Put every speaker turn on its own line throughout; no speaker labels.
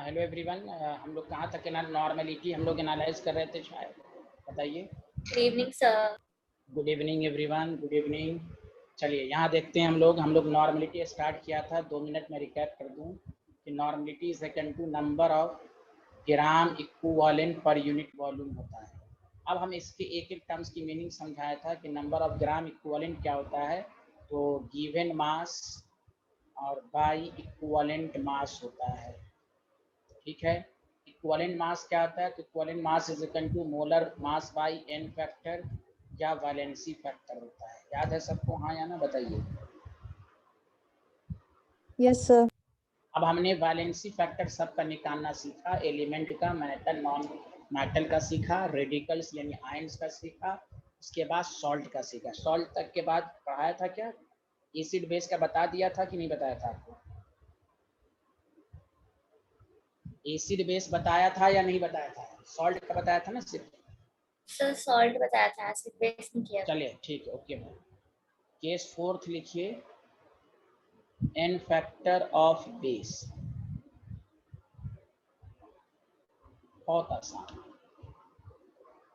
हाँ hello everyone. हम लोग कहाँ तक नॉर्मलिटी हम लोग एनालाइज कर रहे थे शायद, बताइए।
Good evening sir.
Good evening everyone, good evening. चलिए यहाँ देखते हैं हम लोग नॉर्मलिटी स्टार्ट किया था। 2 मिनट में रिकैप कर दूँ कि normality is equal to number of gram equivalent per unit volume होता है। अब हम इसके एक एक टर्म्स की मीनिंग समझाया था कि नंबर ऑफ ग्राम इक्विवेलेंट क्या होता है, तो गिवन मास और बाई इक्विवेलेंट मास होता है। ठीक है, इक्विवेलेंट मास क्या होता है, तो equivalent mass is equal to molar mass by n factor या वैलेंसी फैक्टर होता है। याद है सबको, हाँ या ना, बताइए।
Yes sir.
अब हमने वैलेंसी फैक्टर सबका निकालना सीखा, एलिमेंट का, मेटल नॉन मेटल का सीखा, रेडिकल्स यानी आयंस का सीखा, उसके बाद सॉल्ट का सीखा। सॉल्ट तक के बाद पढ़ाया था क्या, एसिड बेस का बता दिया था कि नहीं बताया था आपको? एसिड बेस बताया था या नहीं बताया था? सॉल्ट का बताया था ना सिर्फ।
सर सॉल्ट बताया था, एसिड बेस नहीं किया।
चलिए ठीक है, ओके। केस फोर्थ लिखिए, एन फैक्टर ऑफ बेस। बहुत आसान।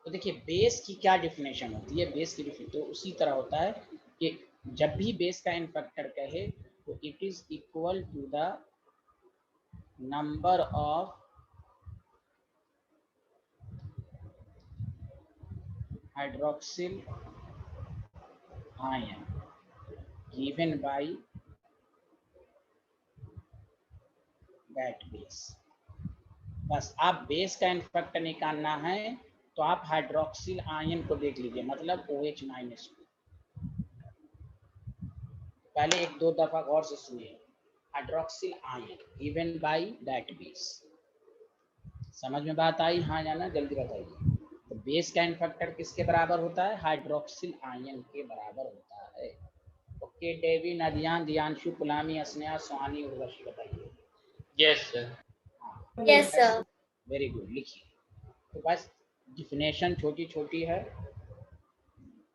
तो देखिए बेस की क्या डिफिनेशन होती है, बेस की डिफिनेशन तो उसी तरह होता है कि जब भी बेस का एन फैक्टर कहे तो it is equal to the number of hydroxyl ion given by that base. बस आप बेस का एन फैक्टर निकालना है तो आप हाइड्रोक्सिल आयन को देख लीजिए, मतलब OH माइनस। पहले एक दो दफा गौर से सुनिए, hydroxyl ion given by that base. समझ में बात आई, हाँ या ना, जल्दी बताइए। तो बेस का एन फैक्टर किसके बराबर होता है, हाइड्रोक्सिल आयन के बराबर होता है। ओके, डेवी, नदियान, दियांशु, गुलामी, अस्नेहा, सुहानी, उर्वशी, बताइए।
Yes sir.
Yes sir.
Very good, लिखिए। तो बस डिफिनेशन छोटी छोटी है,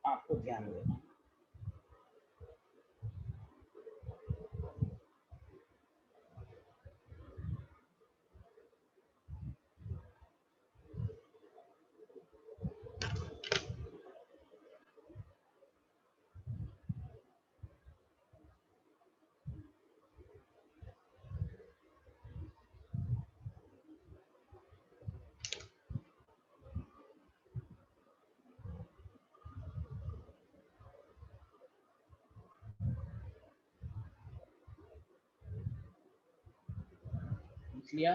आपको ध्यान देना। लिख लिया?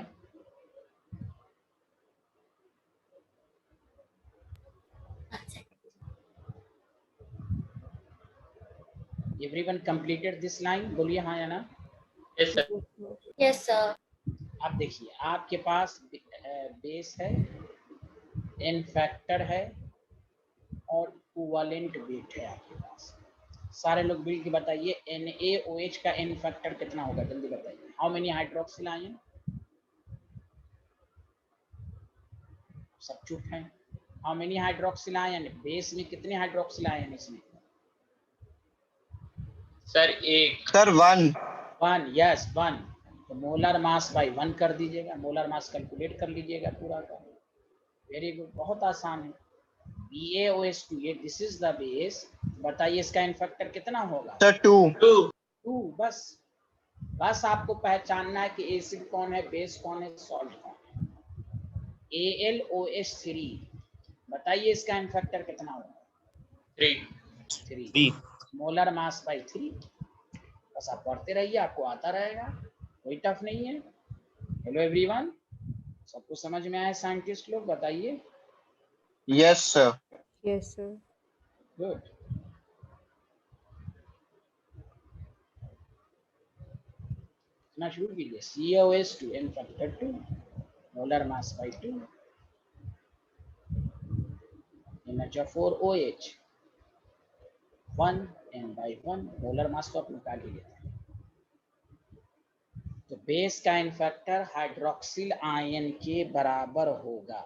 एवरीवन कंप्लीटेड दिस लाइन, बोलिए हाँ या ना।
Yes sir.
Yes sir.
अब देखिए आपके पास बेस है, एन फैक्टर है और इक्विवेलेंट वेट है आपके पास। सारे लोग मिल के बताइए NaOH का एन फैक्टर कितना होगा, जल्दी बताइए। How many hydroxyl ion? सब चुप हैं। How many hydroxyl ion, base में कितने हाइड्रोक्सिल आयन इसमें?
सर एक।
सर 1।
1, यस 1। तो मोलर मास बाई 1 कर दीजिएगा, मोलर मास कैलकुलेट कर लीजिएगा पूरा का। वेरी गुड, बहुत आसान है। BaOH2, ये दिस इज द बेस। बताइए इसका एन फैक्टर कितना होगा?
सर 2।
2। बस बस आपको पहचानना है कि एसिड कौन है, बेस कौन है, सॉल्ट कौन है। AlOH3, बताइए इसका एन फैक्टर कितना होगा? 3। Molar mass by 3। बस आप पढ़ते रहिए, आपको आता रहेगा, कोई टफ नहीं है। हेलो एवरीवन, सबको समझ में आया? साइंटिस्ट लोग बताइए।
Yes sir.
Yes sir.
Good. ना शुरू कीजिए। CaOH2 n factor 2, molar mass by 2, NH4OH 1 n by 1, molar mass को आप निकाल ही लेते हैं। तो बेस का एन फैक्टर हाइड्रोक्सिल आयन के बराबर होगा।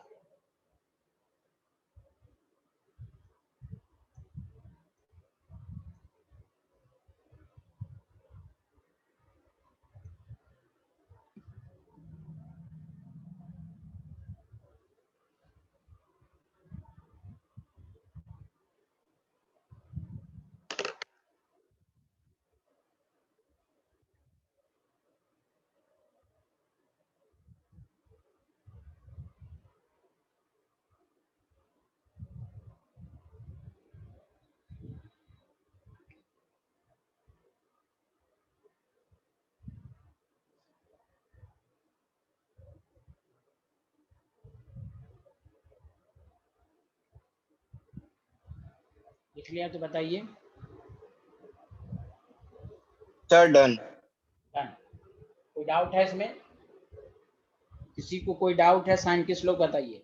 लिख लिया तो बताइए।
Sir, done.
डन। कोई डाउट है इसमें? किसी को कोई डाउट है? साइंटिस्ट लोग बताइए।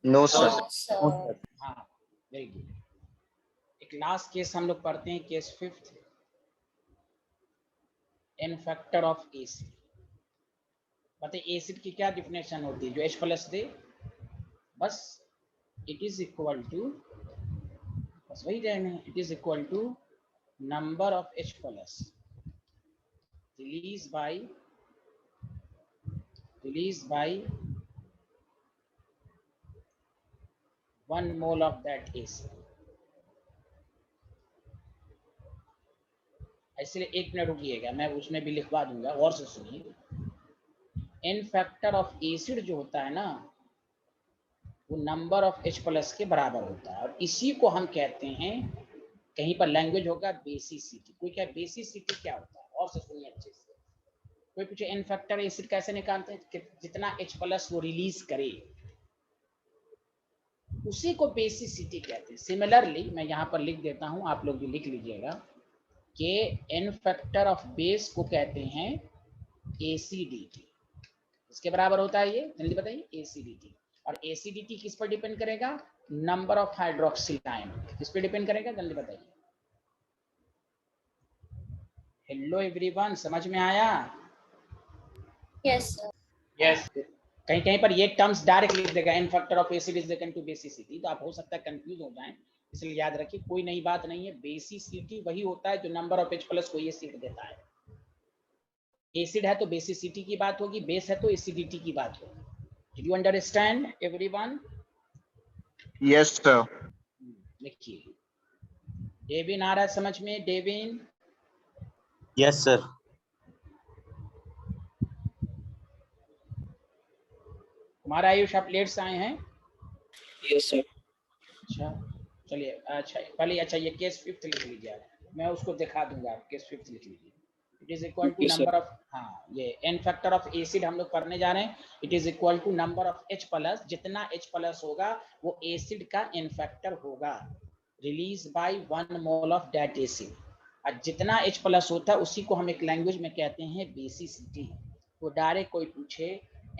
No, sir.
No, sir.
हाँ, वेरी गुड। एक लास्ट केस हम लोग पढ़ते हैं, case 5th, n factor of acid. बताइए एसिड की क्या डिफिनेशन होती है? जो H प्लस दे, बस इट इज इक्वल टू, बस वही रहने, it is equal to number of H plus release by 1 mole of that acid. इसलिए 1 मिनट रुकिएगा, मैं उसमें भी लिखवा दूंगा, गौर से सुनिए। n फैक्टर ऑफ एसिड जो होता है ना, वो नंबर ऑफ H प्लस के बराबर होता है, और इसी को हम कहते हैं, कहीं पर लैंग्वेज होगा बेसिसिटी। कोई क्या बेसिसिटी क्या होता है? और से सुनिए अच्छे से। कोई पूछे n फैक्टर एसिड कैसे निकालते हैं? कि जितना H प्लस वो रिलीज करे, उसी को बेसिसिटी कहते हैं। सिमिलरली मैं यहाँ पर लिख देता हूँ, आप लोग भी लिख लीजिएगा कि n फैक्टर ऑफ बेस को कहते हैं एसिडिटी। इसके बराबर होता है ये, जल्दी बताइए, एसिडिटी। और एसिडिटी किस पर डिपेंड करेगा? Number of hydroxyl ion. किस पर डिपेंड करेगा? जल्दी बताइए। हेलो एवरीवन, समझ में आया?
Yes, sir.
Yes.
कहीं कहीं पर ये टर्म्स डायरेक्ट लिख देगा, n factor of acid is equal to basicity, तो आप हो सकता है कंफ्यूज हो जाएं, इसलिए याद रखिए कोई नई बात नहीं है। बेसिसिटी वही होता है जो नंबर ऑफ H प्लस को एसिड देता है। एसिड है तो बेसिसिटी की बात होगी, बेस है तो एसिडिटी की बात होगी। Did you understand everyone?
Yes, sir.
लिखिए। डेविन आ रहा है समझ में? Devin,
Yes, sir.
हमारा आयुष आप लेट से आए हैं?
Yes, sir.
अच्छा चलिए, अच्छा पहले, अच्छा ये केस 5th लिख लीजिए आप, मैं उसको दिखा दूंगा। आप केस 5th लिख लीजिए। It is equal to
Okay, sir.
Number of, हाँ ये n फैक्टर ऑफ एसिड हम लोग करने जा रहे हैं। It is equal to number of H plus, जितना H प्लस होगा वो एसिड का n फैक्टर होगा, release by 1 mole of that acid. और जितना H प्लस होता है उसी को हम एक लैंग्वेज में कहते हैं बेसिसिटी। तो डायरेक्ट कोई पूछे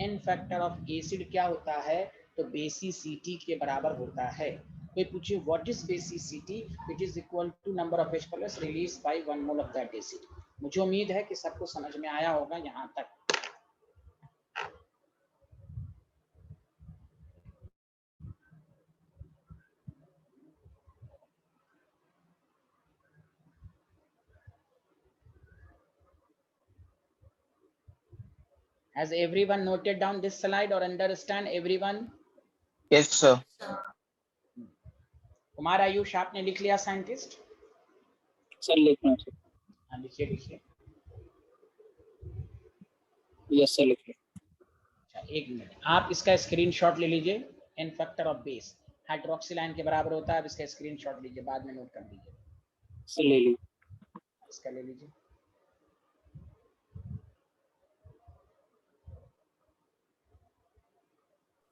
n फैक्टर ऑफ एसिड क्या होता है, तो बेसिसिटी के बराबर होता है। कोई पूछे what is basicity, it is equal to number of H plus release by 1 mole of that acid. मुझे उम्मीद है कि सबको समझ में आया होगा यहाँ तक। Has everyone noted down this slide or understand everyone?
Yes, sir.
Kumar Ayush आपने लिख लिया साइंटिस्ट?
Sir, लिखना sir.
हाँ लिखिए लिखिए।
Yes, sir, लिखिए.
अच्छा 1 मिनट, आप इसका स्क्रीनशॉट ले लीजिए। n factor of base hydroxyl ion के बराबर होता है। अब इसका स्क्रीनशॉट लीजिए, बाद में नोट कर लीजिए।
Sir, ले ली.
इसका ले लीजिए।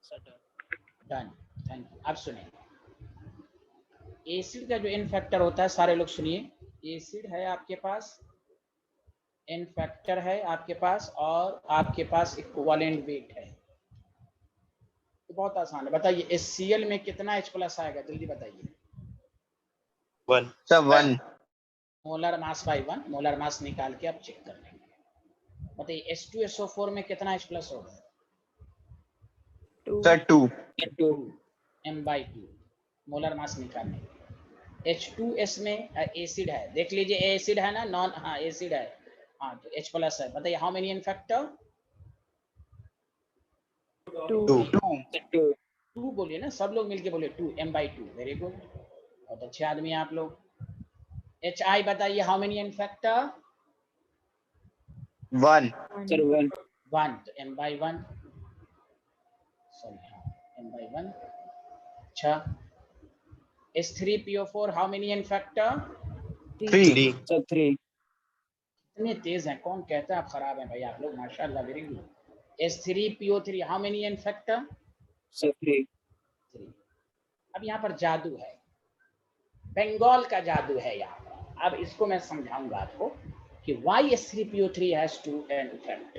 Sir, done.
Done, thank you. अब सुनिए, एसिड का जो n फैक्टर होता है, सारे लोग सुनिए। एसिड है आपके पास, n फैक्टर है आपके पास, और आपके पास इक्विवेलेंट वेट है। तो बहुत आसान है। बताइए HCl में कितना H प्लस आएगा, जल्दी बताइए।
1.
Sir, 1.
Molar mass by 1, molar mass निकाल के आप चेक कर लेंगे। बताइए H2SO4 में कितना H प्लस होगा?
Sir, 2.
2.
m/2 मोलर मास निकालने के। H2S में एसिड है, देख लीजिए एसिड है ना, नॉन, हाँ एसिड है, हाँ तो H प्लस है। बताइए हाउ मेनी n फैक्टर?
2.
2.
2 बोलिए ना, सब लोग मिलके बोलिए 2, m/2। वेरी गुड, बहुत अच्छे आदमी हैं आप लोग। HI बताइए how many n factor?
1.
Sir, 1.
1, तो m/1, सॉरी हाँ m/1। अच्छा H3PO4 how many n factor?
3.
Sir, 3.
इतने तेज हैं, कौन कहता है आप खराब हैं भाई, आप लोग माशाल्लाह, very good. H3PO3 how many n factor?
Sir, 3.
3। अब यहाँ पर जादू है, बंगाल का जादू है यहाँ पर। अब इसको मैं समझाऊंगा आपको कि why H3PO3 has to an effect.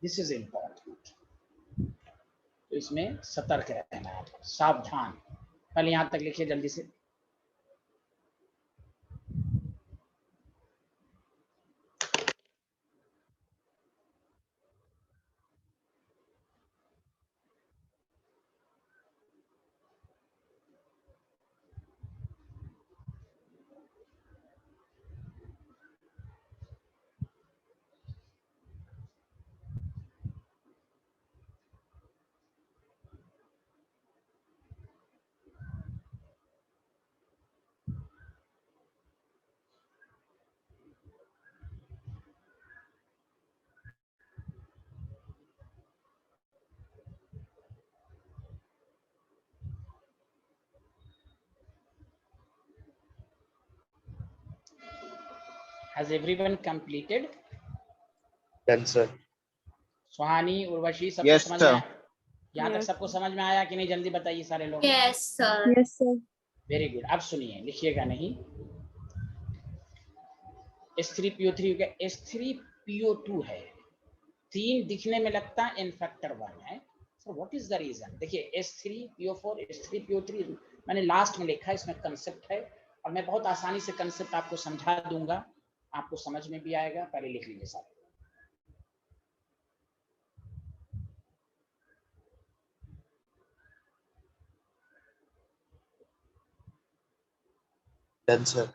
This is important. तो इसमें सतर्क रहना है, सावधान। पहले यहाँ तक लिखिए जल्दी से। Has everyone completed?
Done, sir.
सुहानी, उर्वशी, सबको
Yes,
समझ
sir.
में यहाँ तक सबको समझ में आया कि नहीं? जल्दी बताइए सारे लोग।
Yes, sir.
Yes, sir.
Very good. अब सुनिए, लिखिएगा नहीं। H3PO3 का H3PO2 है। 3 दिखने में लगता है, n फैक्टर 1 है। So what is the reason? देखिए H3PO4, H3PO3 मैंने लास्ट में लिखा है, इसमें कंसेप्ट है और मैं बहुत आसानी से कंसेप्ट आपको समझा दूंगा, आपको समझ में भी आएगा। पहले लिख लीजिए साहब।
Done, sir.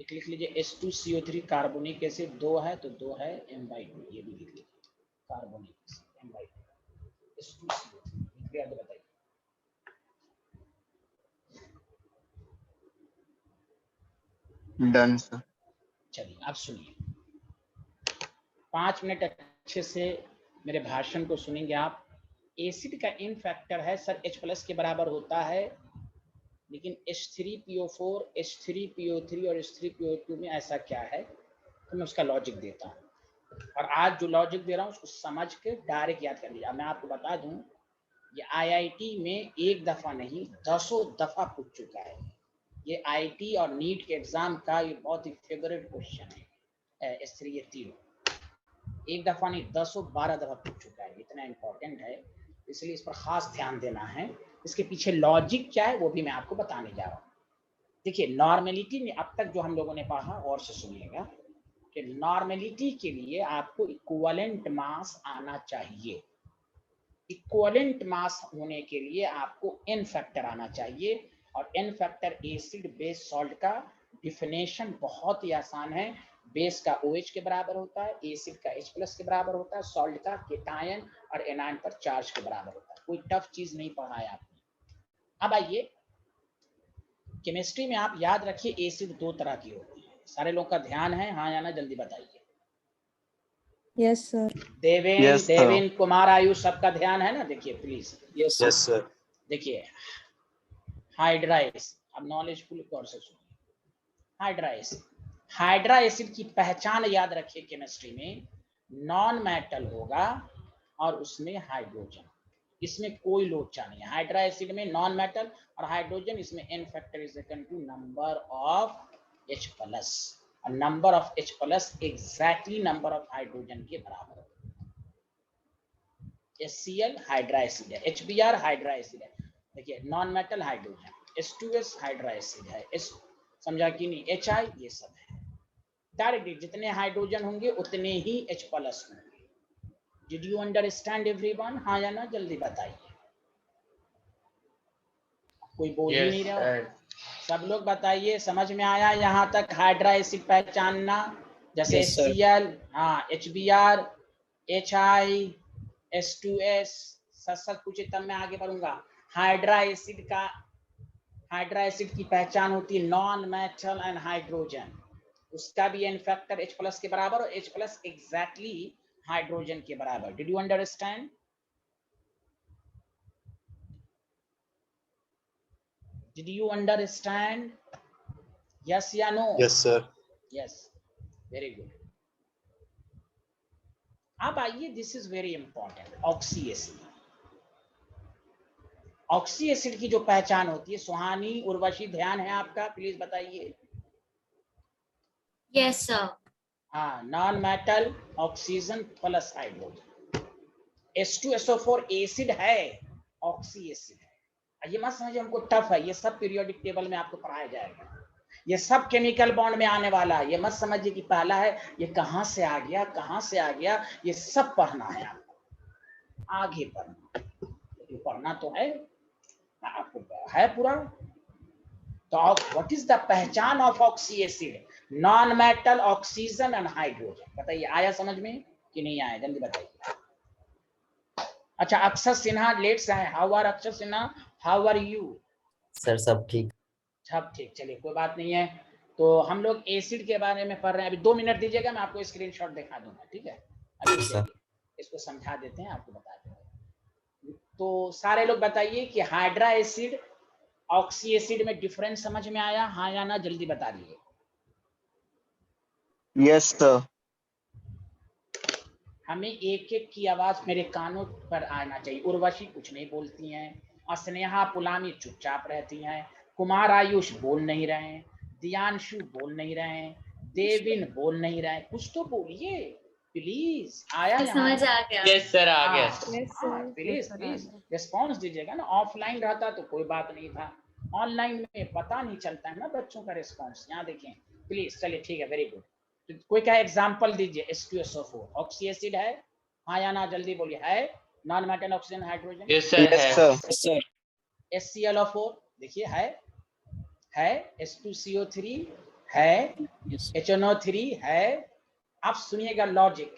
एक लिख लीजिए H2CO3 कार्बोनिक एसिड 2 है तो 2 है M/2, ये भी लिख लीजिए। कार्बोनिक एसिड M/2 H2CO3 लिख लिया तो बताइए।
Done, sir.
चलिए अब सुनिए, 5 मिनट अच्छे से मेरे भाषण को सुनेंगे आप। एसिड का इन फैक्टर है सर H+ के बराबर होता है, लेकिन H3PO4, H3PO3 और H3PO2 में ऐसा क्या है, तो मैं उसका लॉजिक देता हूँ। और आज जो लॉजिक दे रहा हूँ उसको समझ के डायरेक्ट याद कर लीजिए। अब मैं आपको बता दूं, ये IIT में एक दफा नहीं 10 दफा पूछ चुका है। ये IIT और नीट के एग्जाम का ये बहुत ही फेवरेट क्वेश्चन है। S3 ये तीनों एक दफा नहीं 10-12 दफा पूछ चुका है, इतना इंपॉर्टेंट है, इसलिए इस पर खास ध्यान देना है। इसके पीछे लॉजिक क्या है वो भी मैं आपको बताने जा रहा हूँ। देखिए नॉर्मेलिटी में अब तक जो हम लोगों ने पढ़ा, और से सुनिएगा कि नॉर्मेलिटी के लिए आपको इक्विवेलेंट मास आना चाहिए। इक्विवेलेंट मास होने के लिए आपको n फैक्टर आना चाहिए, और n factor acid base salt का डिफिनेशन बहुत ही आसान है। बेस का OH के बराबर होता है, एसिड का H+ के बराबर होता है, सॉल्ट का केटायन और एनायन पर चार्ज के बराबर होता है। कोई टफ चीज नहीं पढ़ा है आपने। अब आइए केमिस्ट्री में आप याद रखिए एसिड 2 तरह की होती है। सारे लोग का ध्यान है, हाँ या ना जल्दी बताइए।
Yes, sir.
Deven,
Yes, sir.
Deven, Kumar, Ayush, सबका ध्यान है ना? देखिए प्लीज,
Yes, sir.
देखिए हाइड्राइस, अब नॉलेजफुल गौर से सुनिए। हाइड्रा एसिड की पहचान याद रखिए केमिस्ट्री में, नॉन मेटल होगा और उसमें हाइड्रोजन, इसमें कोई लोचा नहीं है। हाइड्रा एसिड में नॉन मेटल और हाइड्रोजन, इसमें n factor is equal to number of H+, और number of H+ exactly number of hydrogen के बराबर है। HCl हाइड्रा एसिड है, HBr हाइड्रा एसिड है। देखिए non metal hydrogen, H2S hydra acid है, समझा कि नहीं, HI ये सब है। डायरेक्टली जितने हाइड्रोजन होंगे उतने ही H+ होंगे। Did you understand everyone? हाँ या ना जल्दी बताइए। कोई बोल ही
Yes,
नहीं रहा।
sir.
सब लोग बताइए, समझ में आया यहाँ तक हाइड्रा एसिड पहचानना? जैसे
Yes, sir.
HCl, हाँ, HBr, HI, H2S, सच पूछे तब मैं आगे बढ़ूंगा। हाइड्रा एसिड की पहचान होती है नॉन मेटल एंड हाइड्रोजन, उसका भी n फैक्टर H+ के बराबर और H+ एग्जैक्टली हाइड्रोजन के बराबर। Did you understand? Did you understand? Yes या no?
Yes, sir.
Yes, very good. अब आइए, this is very important, oxy acid. Oxy acid की जो पहचान होती है, सुहानी, उर्वशी, ध्यान है आपका, प्लीज बताइए।
Yes, sir.
हाँ, non metal oxygen plus hydrogen. H2SO4 acid है, ऑक्सी एसिड है। ये मत समझिए हमको टफ है, ये सब पीरियोडिक टेबल में आपको पढ़ाया जाएगा। ये सब केमिकल बॉन्ड में आने वाला है। ये मत समझिए कि पहला है, ये कहां से आ गया, कहां से आ गया, ये सब पढ़ना है आपको, आगे पढ़ना, लेकिन पढ़ना तो है आपको, है पूरा। तो व्हाट इज द पहचान of oxy acid? Non metal oxygen and hydrogen. बताइए आया समझ में कि नहीं आया, जल्दी बताइए। अच्छा, अक्षर सिन्हा लेट से है। How are Akshar Sinha, how are you?
Sir सब ठीक।
सब ठीक, चलिए कोई बात नहीं है। तो हम लोग एसिड के बारे में पढ़ रहे हैं। अभी 2 मिनट दीजिएगा, मैं आपको स्क्रीनशॉट दिखा दूंगा, ठीक है? अभी
सर।
इसको समझा देते हैं, आपको बता देंगे। तो सारे लोग बताइए कि हाइड्रा एसिड ऑक्सी एसिड में डिफरेंस समझ में आया, हाँ या ना, जल्दी बता दीजिए।
Yes, sir.
हमें एक एक की आवाज मेरे कानों पर आना चाहिए। उर्वशी कुछ नहीं बोलती हैं, स्नेहा पुलामी चुपचाप रहती हैं, कुमार आयुष बोल नहीं रहे हैं, दियांशु बोल नहीं रहे हैं, देविन बोल नहीं रहे हैं। कुछ तो बोलिए प्लीज। आया यहाँ?
समझ आ गया।
यस सर, आ गया।
Yes, sir.
Please
Yes, sir,
please
आ गया।
रिस्पॉन्स दीजिएगा ना। ऑफलाइन रहता तो कोई बात नहीं था, ऑनलाइन में पता नहीं चलता है ना बच्चों का रिस्पॉन्स। यहाँ देखें प्लीज, चलिए ठीक है, वेरी गुड। तो कोई क्या एग्जांपल दीजिए। H2SO4 ऑक्सी एसिड है, हाँ या ना, जल्दी बोलिए। है non metal oxygen hydrogen?
Yes sir,
Yes,
है।
sir.
HClO4 देखिए है H2CO3 है, HNO3 है। आप सुनिएगा लॉजिक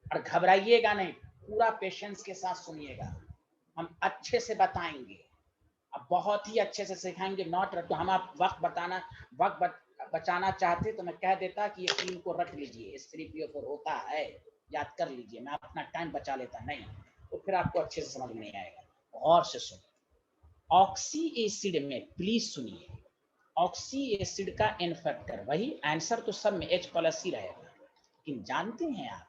और घबराइएगा नहीं, पूरा पेशेंस के साथ सुनिएगा। हम अच्छे से बताएंगे, अब बहुत ही अच्छे से सिखाएंगे। नॉट रट, हम आप वक्त बचाना चाहते तो मैं कह देता कि ये 3 को रट लीजिए, H3PO4 होता है, याद कर लीजिए। मैं अपना टाइम बचा लेता, नहीं तो फिर आपको अच्छे से समझ नहीं आएगा। और से सुनिए, ऑक्सी एसिड में प्लीज सुनिए, ऑक्सी एसिड का एन फैक्टर वही आंसर तो सब में H+ ही रहेगा, लेकिन जानते हैं आप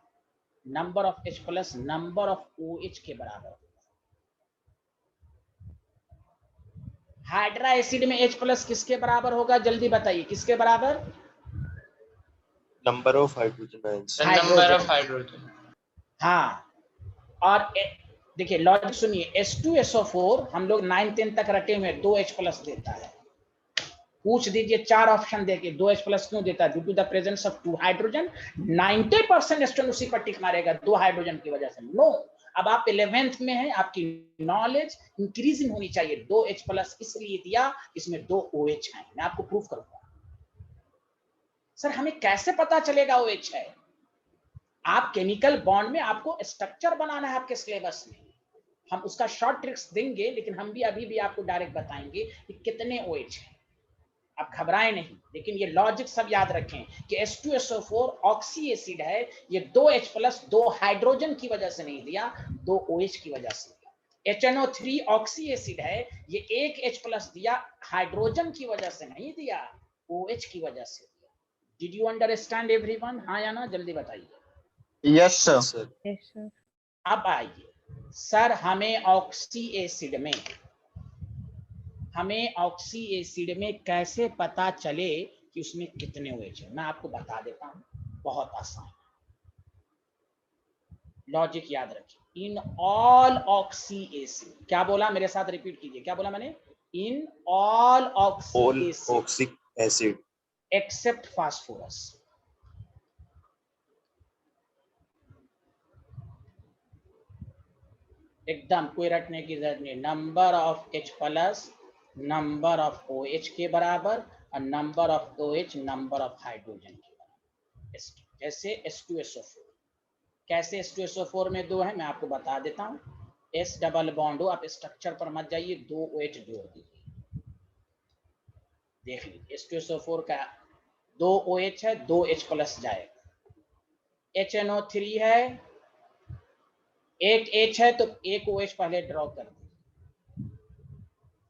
number of H+ number of OH के बराबर होगा। हाइड्रा एसिड में H+ किसके बराबर होगा, जल्दी बताइए, किसके बराबर?
Number of hydrogen ions.
Number of hydrogen.
हाँ, और देखिए लॉजिक सुनिए, H2SO4 हम लोग 9-10 तक रटे हुए 2 H+ देता है। पूछ दीजिए 4 ऑप्शन देके 2 H+ क्यों देता है? Due to the presence of 2 hydrogen. 90% student उसी पर टिक मारेगा, 2 हाइड्रोजन की वजह से। नो, अब आप 11th में हैं, आपकी नॉलेज इंक्रीजिंग होनी चाहिए। 2 H+ इसलिए दिया, इसमें 2 OH हैं। मैं आपको प्रूफ करूंगा। सर हमें कैसे पता चलेगा OH है? आप केमिकल बॉन्ड में आपको स्ट्रक्चर बनाना है आपके सिलेबस में, हम उसका शॉर्ट ट्रिक्स देंगे, लेकिन हम भी अभी भी आपको डायरेक्ट बताएंगे कि कितने OH हैं। आप घबराएं नहीं, लेकिन ये लॉजिक सब याद रखें कि H2SO4 ऑक्सी एसिड है, ये 2 H+ 2 हाइड्रोजन की वजह से नहीं दिया, 2 OH की वजह से दिया। HNO3 ऑक्सी एसिड है, ये 1 H+ दिया, हाइड्रोजन की वजह से नहीं दिया, OH की वजह से दिया। डिड यू अंडरस्टैंड एवरीवन, हाँ या ना, जल्दी बताइए।
Yes, sir.
Sir.
Yes, sir.
अब आइए सर, हमें ऑक्सी एसिड में कैसे पता चले कि उसमें कितने OH हैं? मैं आपको बता देता हूं, बहुत आसान। लॉजिक याद रखिए। इन ऑल ऑक्सी एसिड, क्या बोला मेरे साथ रिपीट कीजिए, क्या बोला मैंने? In all oxy
all
acid
oxic acid
except phosphorus. एकदम कोई रटने की जरूरत नहीं। Number of H+ number of OH के बराबर और number of OH number of hydrogen के बराबर। जैसे H2SO4, कैसे H2SO4 में 2 है मैं आपको बता देता हूँ। S डबल बॉन्ड हो, आप स्ट्रक्चर पर मत जाइए, 2 OH जोड़ दीजिए। देख लीजिए H2SO4 का 2 OH है, 2 H+ जाएगा। HNO3 है, 1 H है तो 1 OH पहले ड्रॉ कर दीजिए।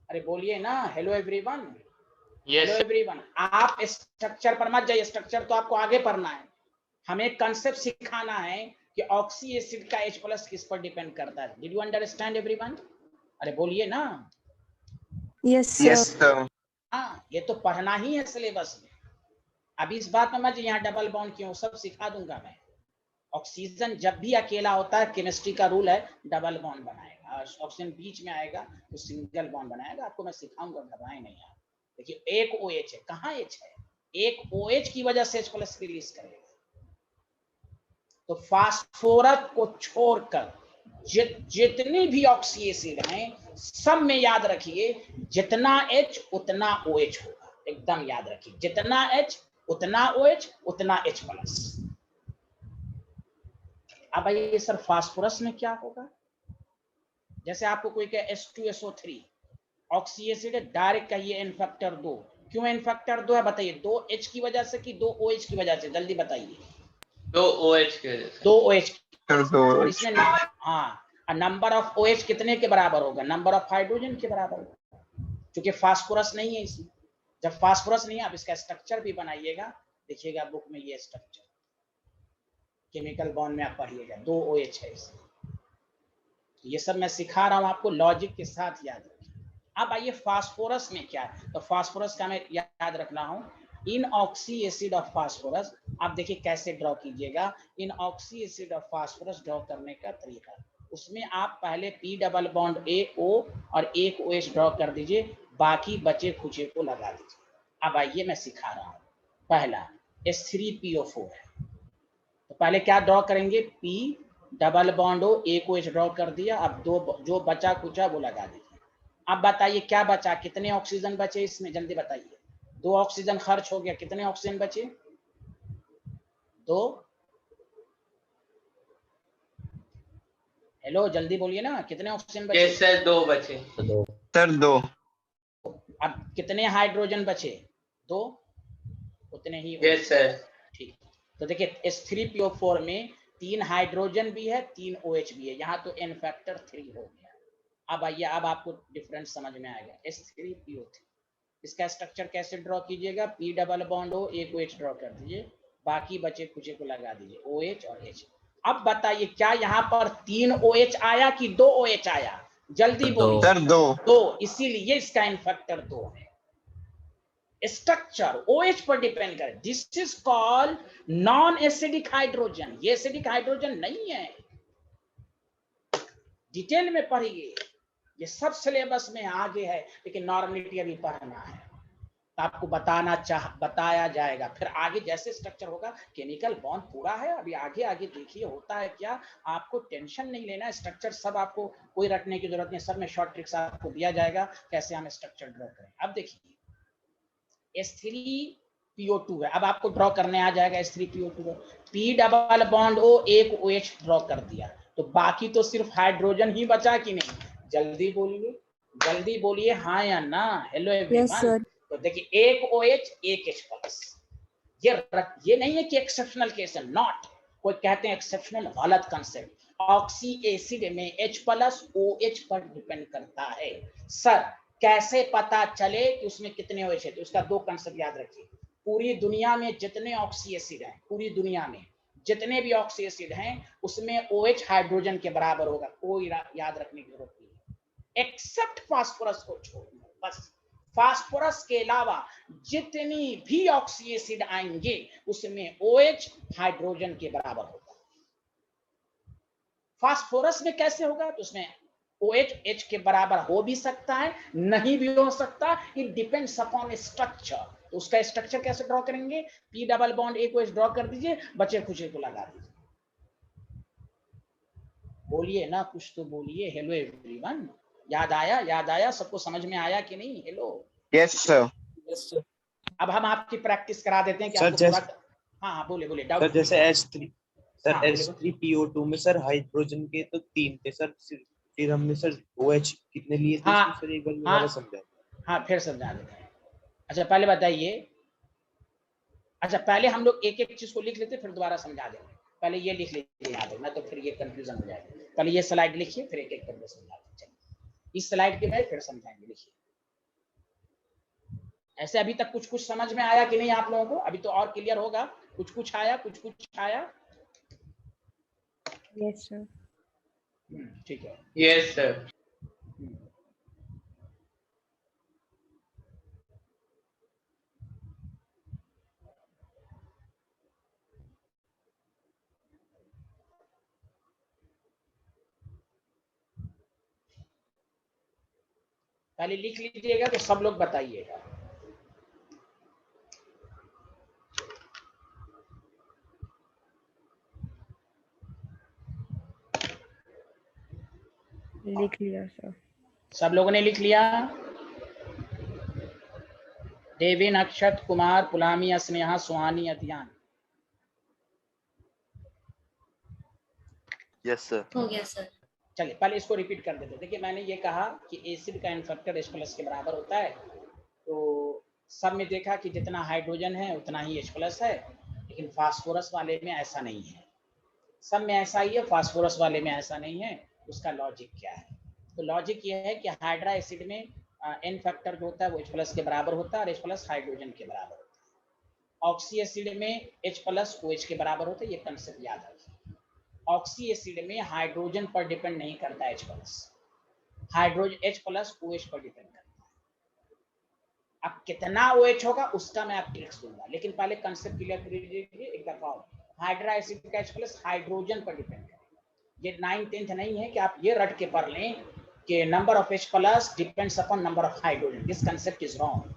अरे बोलिए ना, hello everyone, hello
yes
everyone. आप स्ट्रक्चर पर मत जाइए, स्ट्रक्चर तो आपको आगे पढ़ना है। हमें कंसेप्ट सिखाना है कि ऑक्सी एसिड का H+ किस पर डिपेंड करता है। Did you understand everyone? अरे बोलिए ना।
Yes, sir.
Yes, sir.
हाँ, ये तो पढ़ना ही है सिलेबस में। अब इस बात में मैं यहाँ डबल बॉन्ड क्यों, सब सिखा दूंगा मैं। ऑक्सीजन जब भी अकेला होता है, केमिस्ट्री का रूल है डबल बॉन्ड बनाएगा, ऑक्सीजन बीच में आएगा तो सिंगल बॉन्ड बनाएगा। आपको मैं सिखाऊंगा, घबराएं नहीं आप। देखिए एक OH है, कहाँ H है, एक OH की वजह से H+ रिलीज करेगा। तो फास्फोरस को छोड़कर जितनी भी ऑक्सी एसिड हैं, सब में याद रखिए जितना H उतना OH होगा। एकदम याद रखिए, जितना H उतना OH उतना H+। अब आइए सर फास्फोरस में क्या होगा। जैसे आपको कोई कहे H2SO3 ऑक्सी एसिड है, डायरेक्ट कहिए N फैक्टर 2। क्यों N फैक्टर 2 है बताइए? 2H की वजह से कि 2OH की वजह से, जल्दी बताइए।
2OH के वजह से।
2OH।
Sir, दो
और इसमें हाँ, नंबर ऑफ OH कितने के बराबर होगा? नंबर ऑफ हाइड्रोजन के बराबर होगा, क्योंकि फास्फोरस नहीं है इसमें। जब फास्फोरस नहीं है, आप इसका स्ट्रक्चर भी बनाइएगा, देखिएगा बुक में ये स्ट्रक्चर, केमिकल बॉन्ड में आप पढ़िएगा, 2OH है इसमें। ये सब मैं सिखा रहा हूं आपको, लॉजिक के साथ याद रखिए। अब आइए फास्फोरस में क्या है। तो फास्फोरस का मैं याद रखना हूं, in oxy acid of phosphorus. आप देखिए कैसे ड्रॉ कीजिएगा in oxy acid of phosphorus. Draw करने का तरीका, उसमें आप पहले P डबल बॉन्ड AO और एक OH ड्रॉ कर दीजिए, बाकी बचे खुचे को लगा दीजिए। अब आइए मैं सिखा रहा हूं। पहला H3PO4 है, तो पहले क्या ड्रॉ करेंगे? P डबल बॉन्ड O, एक OH ड्रॉ कर दिया। अब दो जो बचा कुचा वो लगा दीजिए। अब बताइए क्या बचा, कितने ऑक्सीजन बचे इसमें, जल्दी बताइए। 2 ऑक्सीजन खर्च हो गया, कितने ऑक्सीजन बचे? 2। हेलो जल्दी बोलिए ना, कितने ऑक्सीजन बचे?
यस सर, 2 बचे।
सर, 2।
अब कितने हाइड्रोजन बचे? 2, उतने ही।
Yes sir.
ठीक, तो देखिए H3PO4 में 3 हाइड्रोजन भी है, 3 OH भी है, यहाँ तो N फैक्टर 3 हो गया। अब आइए, अब आपको डिफरेंस समझ में आएगा। H3PO3, इसका स्ट्रक्चर कैसे ड्रॉ कीजिएगा? P डबल बॉन्ड O, एक OH ड्रॉ कर दीजिए, बाकी बचे कुचे को लगा दीजिए, OH और H। अब बताइए क्या यहाँ पर 3 OH आया कि 2 OH आया? जल्दी बोलिए।
सर, 2।
2, इसीलिए इसका N फैक्टर 2 है। स्ट्रक्चर OH पर डिपेंड करे। This is called non acidic hydrogen. ये एसिडिक हाइड्रोजन नहीं है, डिटेल में पढ़िए, ये सब सिलेबस में आगे है, लेकिन नॉर्मलिटी अभी पढ़ना है, आपको बताया जाएगा। फिर आगे जैसे स्ट्रक्चर होगा, केमिकल बॉन्ड पूरा है, अभी आगे आगे देखिए होता है क्या। आपको टेंशन नहीं लेना, स्ट्रक्चर सब आपको कोई रटने की जरूरत नहीं, सब में शॉर्ट ट्रिक्स आपको दिया जाएगा कैसे हम स्ट्रक्चर ड्रॉ करें। अब देखिए H3PO2 है, अब आपको ड्रॉ करने आ जाएगा H3PO2। P double bond O, एक OH ड्रॉ कर दिया, तो बाकी तो सिर्फ हाइड्रोजन ही बचा कि नहीं? जल्दी बोलिए, जल्दी बोलिए, हाँ या ना। Hello everyone.
Yes, sir.
तो देखिए एक OH, एक H+। ये नहीं है कि एक्सेप्शनल केस है, नॉट। कोई कहते हैं एक्सेप्शनल, गलत कंसेप्ट। ऑक्सी एसिड में H+ OH पर डिपेंड करता है। सर कैसे पता चले कि उसमें कितने OH है? तो उसका 2 कंसेप्ट याद रखिए। पूरी दुनिया में जितने ऑक्सी एसिड हैं, पूरी दुनिया में जितने भी ऑक्सी एसिड हैं, उसमें OH हाइड्रोजन के बराबर होगा, कोई याद रखने की जरूरत नहीं, एक्सेप्ट फास्फोरस को छोड़ना। बस फास्फोरस के अलावा जितनी भी ऑक्सी एसिड आएंगे, उसमें OH हाइड्रोजन के बराबर होगा। फास्फोरस में कैसे होगा? तो उसमें OH H के बराबर हो भी सकता है, नहीं भी हो सकता, इट डिपेंड्स अपॉन स्ट्रक्चर। तो उसका स्ट्रक्चर कैसे ड्रॉ करेंगे? P डबल बॉन्ड एक OH ड्रॉ कर दीजिए, बचे खुचे को लगा दीजिए। बोलिए ना, कुछ तो बोलिए। हेलो एवरीवन, याद आया? याद आया? सबको समझ में आया कि नहीं? Hello.
Yes sir.
Yes sir.
अब हम आपकी प्रैक्टिस करा देते हैं कि
सर,
आपको पूरा। हाँ बोले बोले, डाउट।
सर जैसे H3, सर
हाँ,
H3PO2 में सर हाइड्रोजन के तो 3 थे सर, फिर हमने सर OH कितने लिए थे
हाँ,
इसमें सर, एक बार
हाँ,
दोबारा समझाएं।
हाँ फिर समझा देते हैं। अच्छा पहले बताइए, अच्छा पहले हम लोग एक एक चीज को लिख लेते, फिर दोबारा समझा देंगे। पहले ये लिख लीजिए यहाँ पे, ना तो फिर ये कंफ्यूजन हो जाएगा। पहले ये स्लाइड लिखिए, फिर एक एक करके समझा देंगे। इस स्लाइड के बाद फिर समझाएंगे, लिखिए। ऐसे अभी तक कुछ कुछ समझ में आया कि नहीं आप लोगों को? अभी तो और क्लियर होगा। कुछ कुछ आया, कुछ कुछ आया।
Yes, sir.
ठीक है।
Yes sir.
पहले लिख लीजिएगा तो सब लोग बताइएगा।
लिख लिया सर।
सब लोगों ने लिख लिया? देवीन, अक्षत, कुमार, पुलामी, स्नेहा, सुहानी, अतियान।
Yes sir.
हो गया सर।
चलिए पहले इसको रिपीट कर देते। देखिए मैंने ये कहा कि एसिड का एन फैक्टर H+ के बराबर होता है, तो सब में देखा कि जितना हाइड्रोजन है उतना ही H+ है, लेकिन फास्फोरस वाले में ऐसा नहीं है। सब में ऐसा ही है, फास्फोरस वाले में ऐसा नहीं है। उसका लॉजिक क्या है? तो लॉजिक ये है कि हाइड्रा एसिड में एन फैक्टर जो होता है वो H+ के बराबर होता है और H+ हाइड्रोजन के बराबर होता है। ऑक्सी एसिड में H+ OH के बराबर होता है। ये कंसेप्ट याद रखिए। ऑक्सी एसिड में हाइड्रोजन पर डिपेंड नहीं करता है H+, हाइड्रोजन H+ OH पर डिपेंड करता है। अब कितना OH होगा उसका मैं आप ट्रिक्स दूंगा, लेकिन पहले कंसेप्ट क्लियर कर लीजिए एक दफा। हाइड्रा एसिड का H+ हाइड्रोजन पर डिपेंड करेगा। ये 9th 10th नहीं है कि आप ये रट के पढ़ लें कि number of H+ depends upon number of hydrogen. This concept is wrong.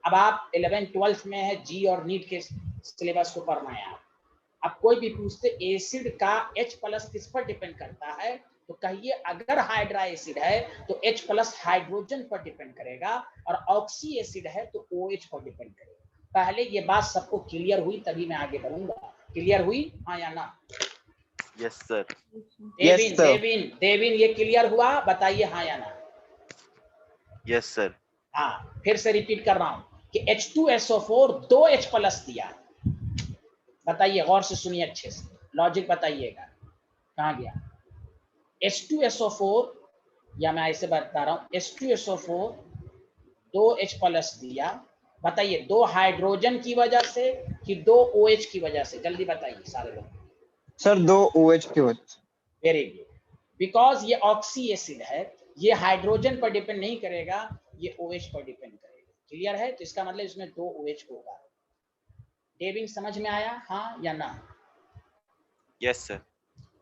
अब आप 11th 12th में है, जी और नीट के सिलेबस को पढ़ना है आप। अब कोई भी पूछते एसिड का H+ किस पर डिपेंड करता है, तो कहिए अगर हाइड्रा एसिड है तो H+ हाइड्रोजन पर डिपेंड करेगा, और ऑक्सी एसिड है तो OH पर डिपेंड करेगा। पहले ये बात सबको क्लियर हुई, तभी मैं आगे बढ़ूंगा। क्लियर हुई, हाँ या ना?
Yes sir.
Devin, Devin, Devin, ये क्लियर हुआ? बताइए हाँ या ना।
Yes sir.
हाँ, फिर से रिपीट कर रहा हूं कि H2SO4 2 H+ दिया। बताइए, गौर से सुनिए अच्छे से, लॉजिक बताइएगा। कहाँ गया? H2SO4, या मैं ऐसे बता रहा हूं, H2SO4 2 H+ दिया। बताइए 2 हाइड्रोजन की वजह से कि 2 OH की वजह से? जल्दी बताइए सारे लोग।
सर 2 OH की वजह से।
Very good. बिकॉज ये ऑक्सी एसिड है, ये हाइड्रोजन पर डिपेंड नहीं करेगा, ये OH पर डिपेंड करेगा। क्लियर है? तो इसका मतलब इसमें 2 OH होगा। डेविंग समझ में आया, हाँ या ना?
Yes sir.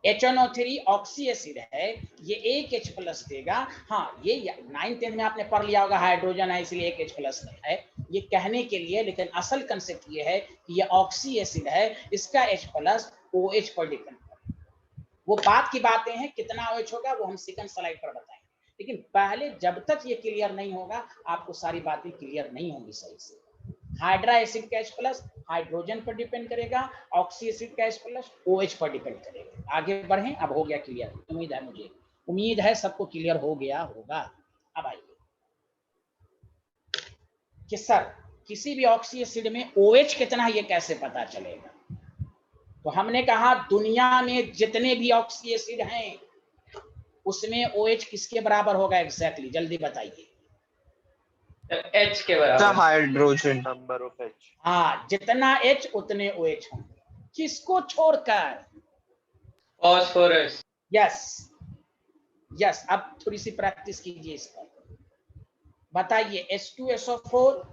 HNO3 oxy acid है, ये 1 H+ देगा। हाँ, ये 9th 10th में आपने पढ़ लिया होगा, हाइड्रोजन है इसलिए 1 H+ है, ये कहने के लिए। लेकिन असल कंसेप्ट ये है कि ये ऑक्सी एसिड है, इसका H+ OH पर डिपेंड करेगा। वो बात की बातें हैं, कितना OH होगा वो हम सेकंड स्लाइड पर बताएंगे। लेकिन पहले जब तक ये क्लियर नहीं होगा, आपको सारी बातें क्लियर नहीं होंगी सही से। हाइड्रा एसिड का H+ हाइड्रोजन पर डिपेंड करेगा, ऑक्सी एसिड का H+ OH पर डिपेंड करेगा। आगे बढ़ें, अब हो गया क्लियर? उम्मीद है, मुझे उम्मीद है सबको क्लियर हो गया होगा। अब आइए कि सर किसी भी ऑक्सी एसिड में OH कितना है ये कैसे पता चलेगा? तो हमने कहा दुनिया में जितने भी ऑक्सी एसिड हैं उसमें OH किसके बराबर होगा एग्जैक्टली? जल्दी बताइए।
H के बराबर।
Hydrogen number of H।
हाँ, जितना H उतने OH होंगे। किसको छोड़कर?
फास्फोरस।
Yes yes. अब थोड़ी सी प्रैक्टिस कीजिए इस पर। बताइए, H2SO4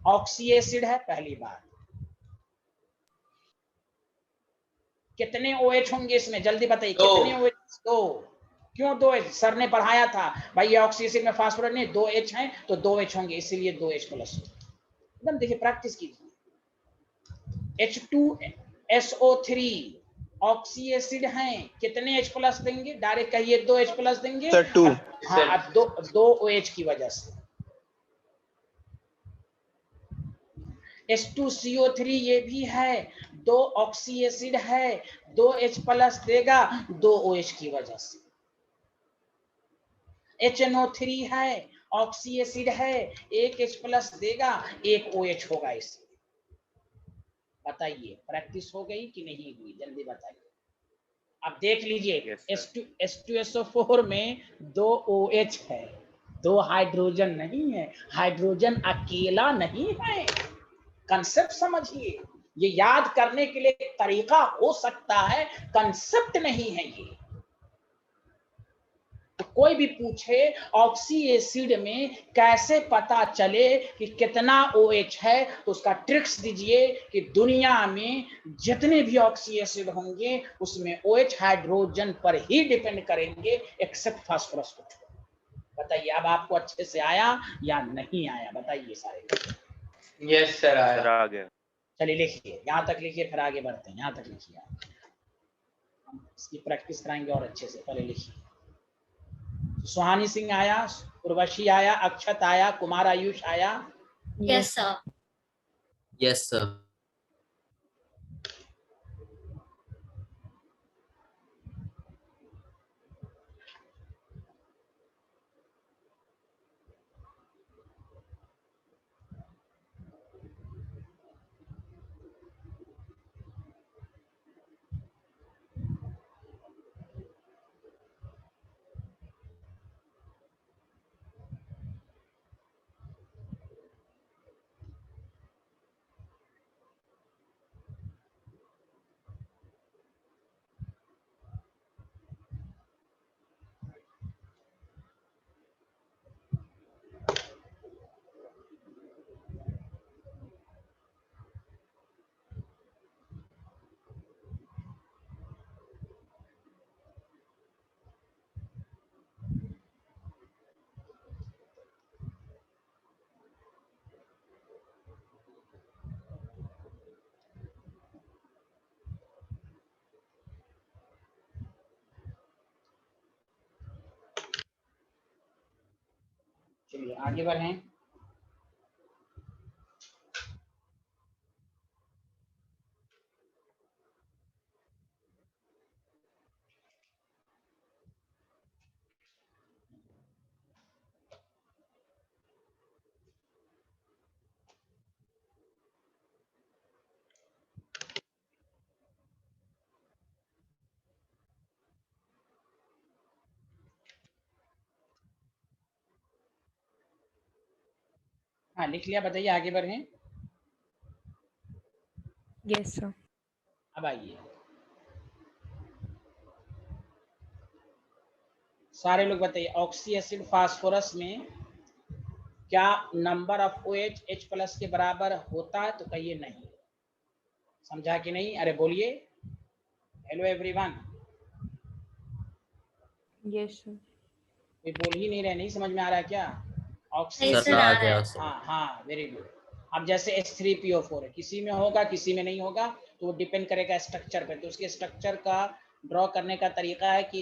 ऑक्सी एसिड है, पहली बात। कितने OH होंगे इसमें? जल्दी बताइए। कितने OH? 2। क्यों 2 H? सर ने पढ़ाया था भाई, ये ऑक्सी एसिड में फास्फोरस नहीं, 2 H हैं तो 2 H होंगे, इसीलिए 2 H+। एकदम देखिए, प्रैक्टिस कीजिए। H2SO3 ऑक्सी एसिड हैं, कितने H+ देंगे? डायरेक्ट कहिए 2 H+ देंगे।
सर 2।
हाँ, अब 2 OH की वजह से। H2CO3 ये भी है, 2 ऑक्सी एसिड है, 2 H+ देगा 2 OH की वजह से। HNO3 है, ऑक्सी एसिड है, 1 H+ देगा, 1 OH होगा इससे। बताइए, प्रैक्टिस हो गई कि नहीं हुई? जल्दी बताइए। अब देख लीजिए, H2SO4 में 2 OH है, 2 हाइड्रोजन नहीं है, हाइड्रोजन अकेला नहीं है। कंसेप्ट समझिए, ये याद करने के लिए एक तरीका हो सकता है, कंसेप्ट नहीं है ये। तो कोई भी पूछे ऑक्सी एसिड में कैसे पता चले कि कितना OH है, तो उसका ट्रिक्स दीजिए कि दुनिया में जितने भी ऑक्सी एसिड होंगे उसमें OH हाइड्रोजन पर ही डिपेंड करेंगे, एक्सेप्ट फास्फोरस को। बताइए अब आपको अच्छे से आया या नहीं आया, बताइए सारे।
यस सर
सर
आया।
आ गया।
चलिए लिखिए, यहाँ तक लिखिए फिर आगे बढ़ते हैं। यहाँ तक लिखिए, हम इसकी प्रैक्टिस कराएंगे और अच्छे से। पहले लिखिए, सुहानी सिंह आया, उर्वशी आया, अक्षत आया, कुमार आयुष आया।
Yes sir.
Yes sir.
चलिए आगे बढ़ें। हाँ लिख लिया, बताइए आगे बढ़ें।
Yes, sir.
अब आइए, सारे लोग बताइए, ऑक्सी एसिड फास्फोरस में क्या number of OH H plus के बराबर होता है? तो कहिए नहीं। समझा कि नहीं? अरे बोलिए। Hello everyone.
Yes, sir.
कोई बोल ही नहीं रहे, नहीं समझ में आ रहा है क्या? ऑक्सी
सर
सर
आ
आ
रहा
गया
है।
सर।
हाँ हाँ, वेरी गुड। अब जैसे H3PO4 है, किसी में होगा किसी में नहीं होगा, तो वो डिपेंड करेगा स्ट्रक्चर पे। तो उसके स्ट्रक्चर का ड्रॉ करने का तरीका है कि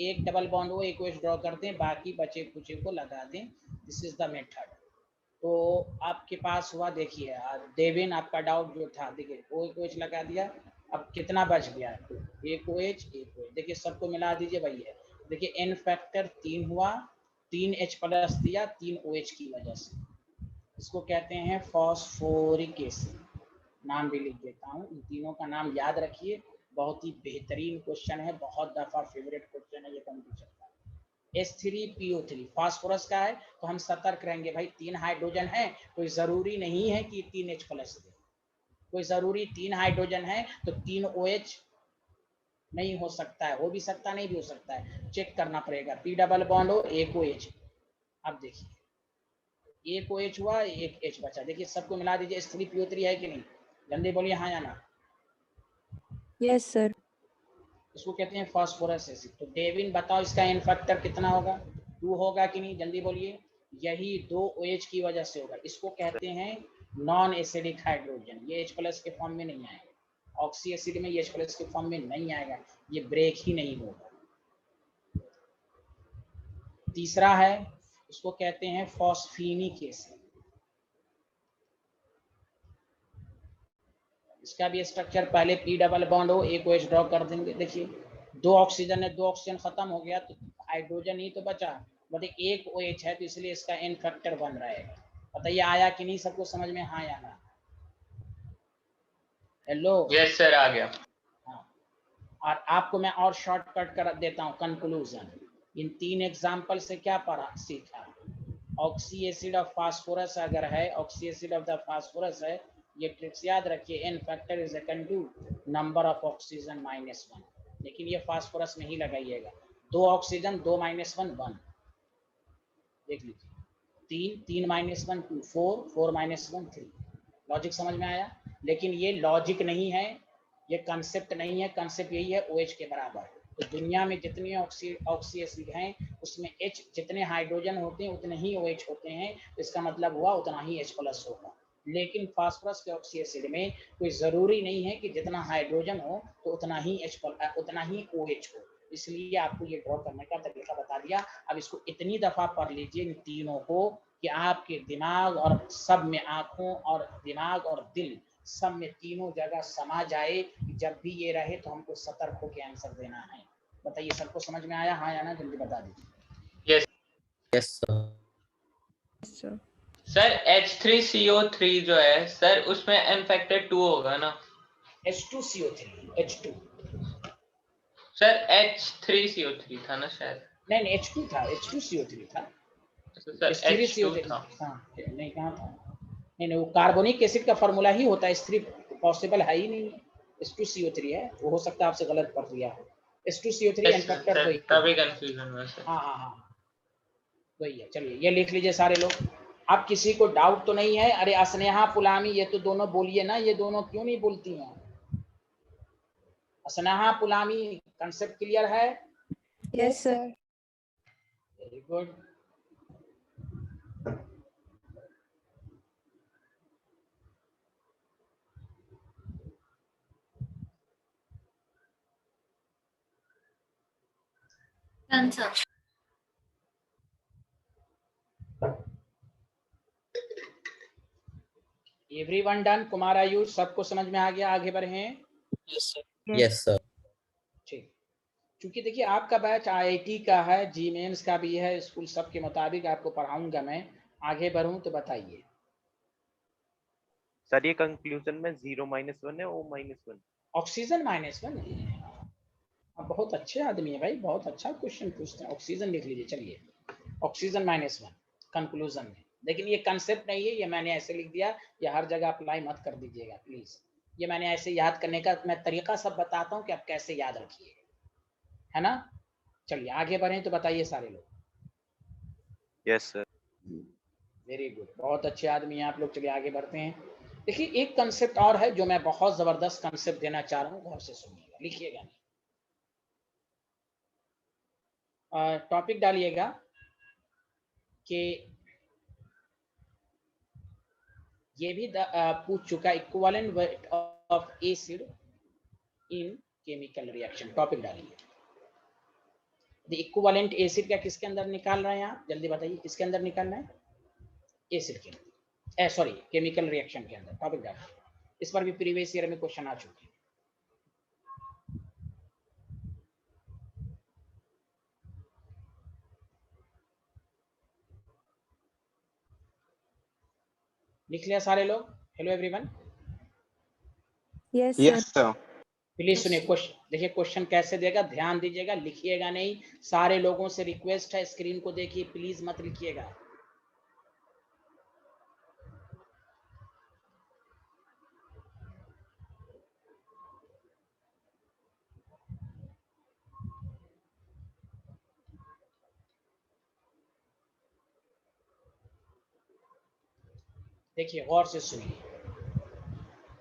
एक डबल बॉन्ड हो, एक OH ड्रॉ कर दें, बाकी बचे कुचे को लगा दें। This is the method. तो आपके पास हुआ, देखिए देविन, आपका डाउट जो था, देखिए एक OH लगा दिया, अब कितना बच गया? एक OH एक OH, देखिए सबको मिला दीजिए, वही है। देखिए n फैक्टर 3 हुआ, 3 H प्लस दिया 3 OH की वजह से। इसको कहते हैं फॉस्फोरिक एसिड। नाम भी लिख देता हूँ, इन तीनों का नाम याद रखिए। बहुत ही बेहतरीन क्वेश्चन है, बहुत दफा फेवरेट क्वेश्चन है ये कंप्यूटर का। H3PO3 फास्फोरस का है, तो हम सतर्क रहेंगे भाई, 3 हाइड्रोजन है, कोई जरूरी नहीं है कि 3 H प्लस दे। कोई जरूरी 3 हाइड्रोजन है तो 3 OH नहीं हो सकता है, हो भी सकता नहीं भी हो सकता है, चेक करना पड़ेगा। P डबल बॉन्ड हो, एक OH। अब देखिए एक OH हुआ, एक H बचा। देखिए सबको मिला दीजिए, H3PO3 है कि नहीं? जल्दी बोलिए हाँ या ना।
Yes, sir.
इसको कहते हैं फास्फोरस एसिड। तो डेविन बताओ इसका n फैक्टर कितना होगा? 2 होगा कि नहीं? जल्दी बोलिए। यही 2 OH की वजह से होगा। इसको कहते हैं नॉन एसिडिक हाइड्रोजन। ये H प्लस के फॉर्म में नहीं आएगा, ऑक्सी एसिड में ये H प्लस के फॉर्म में नहीं आएगा, ये ब्रेक ही नहीं होगा। तीसरा है, उसको कहते हैं फॉस्फीनिक एसिड। इसका भी स्ट्रक्चर पहले P डबल बॉन्ड हो, एक OH ड्रॉ कर देंगे। देखिए 2 ऑक्सीजन है, 2 ऑक्सीजन खत्म हो गया तो हाइड्रोजन ही तो बचा, मतलब एक OH है, तो इसलिए इसका n फैक्टर 1 रहेगा। बताइए आया कि नहीं? सबको समझ में हाँ या ना? हेलो।
यस सर आ गया।
हाँ, और आपको मैं और शॉर्टकट कर देता हूँ कंक्लूजन। इन 3 एग्जाम्पल से क्या पढ़ा सीखा? ऑक्सी एसिड ऑफ फास्फोरस अगर है, oxy acid of the phosphorus है, ये ट्रिक्स याद रखिए, n factor is equal to number of oxygen -1। लेकिन ये फास्फोरस में ही लगाइएगा, 2 ऑक्सीजन 2 -1 1। देख लीजिए, 3 3 -1 2 4 4 -1 3। लॉजिक समझ में आया? लेकिन ये लॉजिक नहीं है, ये कंसेप्ट नहीं है। कंसेप्ट यही है OH के बराबर। तो दुनिया में जितनी ऑक्सी एसिड हैं उसमें H जितने हाइड्रोजन होते हैं उतने ही OH होते हैं, तो इसका मतलब हुआ उतना ही H प्लस होगा। लेकिन फास्फोरस के ऑक्सी एसिड में कोई जरूरी नहीं है कि जितना हाइड्रोजन हो तो उतना ही OH हो, इसलिए आपको ये ड्रॉ करने का तरीका बता दिया। अब इसको इतनी दफा पढ़ लीजिए इन तीनों को कि आपके दिमाग और सब में, आंखों और दिमाग और दिल सब में तीनों जगह समा जाए। जब भी ये रहे तो हमको सतर्क होकर आंसर देना है। बताइए सबको समझ में आया? हाँ या ना, जल्दी बता दीजिए।
Yes, sir.
Yes, sir.
Sir H3CO3 जो है सर उसमें n फैक्टर 2 होगा ना?
H2CO3 H2
सर H3CO3 था ना शायद?
नहीं H2 था, H2CO3 था।
सर H2 था।
हाँ नहीं, कहाँ था? नहीं वो कार्बोनिक एसिड का फार्मूला ही होता है, H3 पॉसिबल है ही नहीं, H2CO3 है। वो हो सकता है आपसे गलत पढ़ लिया हो। H2CO3 n फैक्टर वही,
तभी कंफ्यूजन हुआ सर।
हाँ वही है। चलिए ये लिख लीजिए सारे लोग। अब किसी को डाउट तो नहीं है? अरे स्नेहा पुलामी ये तो दोनों बोलिए ना, ये दोनों क्यों नहीं बोलती हैं? स्नेहा पुलामी कंसेप्ट क्लियर है?
Yes, sir.
Very good.
Done, sir.
Everyone done? Kumar Ayush सबको समझ में आ गया? आगे बढ़े।
Yes, sir.
ठीक, क्योंकि देखिए आपका बैच IIT का है, जी मेंस का भी है, स्कूल सब के मुताबिक आपको पढ़ाऊंगा मैं। आगे बढ़ूं तो बताइए।
सर ये कंक्लूजन में 0-1 है, O-1?
ऑक्सीजन -1 है। आप बहुत अच्छे आदमी है भाई, बहुत अच्छा क्वेश्चन पूछते हैं। ऑक्सीजन लिख लीजिए। चलिए ऑक्सीजन -1 कंक्लूजन में, लेकिन ये कंसेप्ट नहीं है, ये मैंने ऐसे लिख दिया। ये हर जगह अप्लाई मत कर दीजिएगा प्लीज। ये मैंने ऐसे याद करने का मैं तरीका सब बताता हूँ कि आप कैसे याद रखिए, है ना? चलिए आगे बढ़ें तो बताइए सारे लोग।
Yes sir.
वेरी गुड, बहुत अच्छे आदमी हैं आप लोग। चलिए आगे बढ़ते हैं। देखिए एक कंसेप्ट और है जो मैं बहुत जबरदस्त कंसेप्ट देना चाह रहा हूँ, गौर से सुनिएगा, लिखिएगा नहीं, टॉपिक डालिएगा कि ये भी पूछ चुका, equivalent weight of acid in chemical reaction. Topic डालिए। इक्विवेलेंट एसिड का किसके अंदर निकाल रहे हैं आप? जल्दी बताइए किसके अंदर निकालना है? एसिड के अंदर, सॉरी केमिकल रिएक्शन के अंदर। टॉपिक डालिए। इस पर भी प्रीवियस ईयर में क्वेश्चन आ चुके हैं। लिख लिया सारे लोग? Hello everyone.
Yes, sir.
Yes sir.
Please सुनिए क्वेश्चन। देखिए क्वेश्चन कैसे देगा, ध्यान दीजिएगा, लिखिएगा नहीं। सारे लोगों से रिक्वेस्ट है, स्क्रीन को देखिए, प्लीज मत लिखिएगा। देखिए गौर से सुनिए,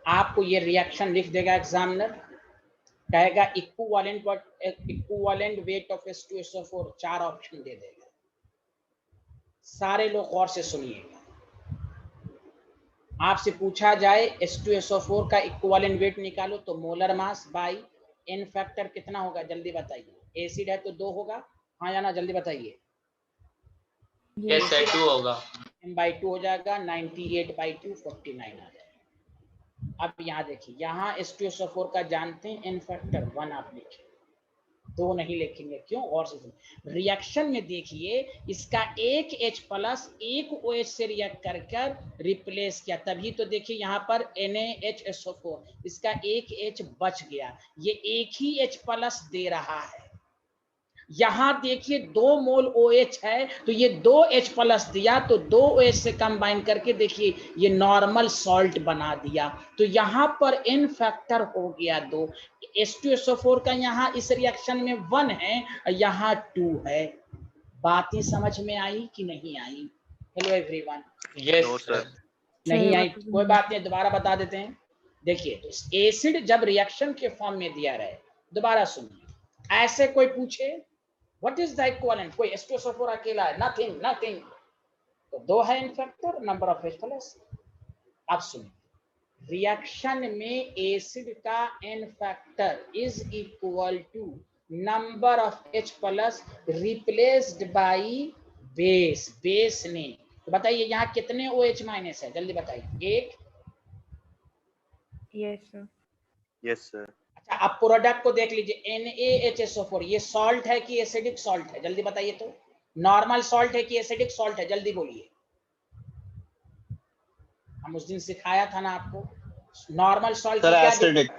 आपको ये रिएक्शन लिख देगा एग्जामिनर, कहेगा equivalent weight of H2SO4, 4 option दे देगा। सारे लोग गौर से सुनिएगा। आपसे पूछा जाए H2SO4 का इक्विवेलेंट वेट निकालो, तो molar mass by n factor कितना होगा? जल्दी बताइए। एसिड है तो 2 होगा, हाँ या ना? जल्दी बताइए।
यस सर 2 होगा।
m/2 हो जाएगा, 98/2 49 आ जाएगा। अब यहाँ देखिए, यहाँ H2SO4 का जानते हैं n फैक्टर 1 आप लिखें, 2 नहीं लिखेंगे। क्यों? और से रिएक्शन में देखिए, इसका एक H प्लस एक OH से रिएक्ट कर रिप्लेस किया, तभी तो देखिए यहाँ पर NaHSO4, इसका एक H बच गया, ये एक ही H प्लस दे रहा है। यहाँ देखिए 2 मोल OH है तो ये 2 H प्लस दिया, तो 2 OH से कंबाइन करके देखिए ये नॉर्मल सॉल्ट बना दिया। तो यहाँ पर n फैक्टर हो गया 2। H2SO4 का यहाँ इस रिएक्शन में 1 है, यहाँ 2 है। बातें समझ में आई कि नहीं आई? Hello everyone.
Yes sir.
नहीं आई? कोई बात नहीं, दोबारा बता देते हैं। देखिए एसिड जब रिएक्शन के फॉर्म में दिया रहे, दोबारा सुनिए, ऐसे कोई पूछे व्हाट इज द इक्विवेलेंट? कोई H2SO4 अकेला है? Nothing nothing. तो 2 है n factor, number of H plus. अब सुनिए, रिएक्शन में एसिड का n factor is equal to number of H plus replaced by base. Base ने, तो बताइए यहाँ कितने OH माइनस है, जल्दी बताइए। एक।
Yes, sir.
Yes, sir.
अच्छा, अब प्रोडक्ट को देख लीजिए, NaHSO4, ये सॉल्ट है कि एसिडिक सॉल्ट है, जल्दी बताइए। तो नॉर्मल सॉल्ट है कि एसिडिक सॉल्ट है, जल्दी बोलिए। हम उस दिन सिखाया था ना आपको, नॉर्मल सॉल्ट की क्या एसिडिक।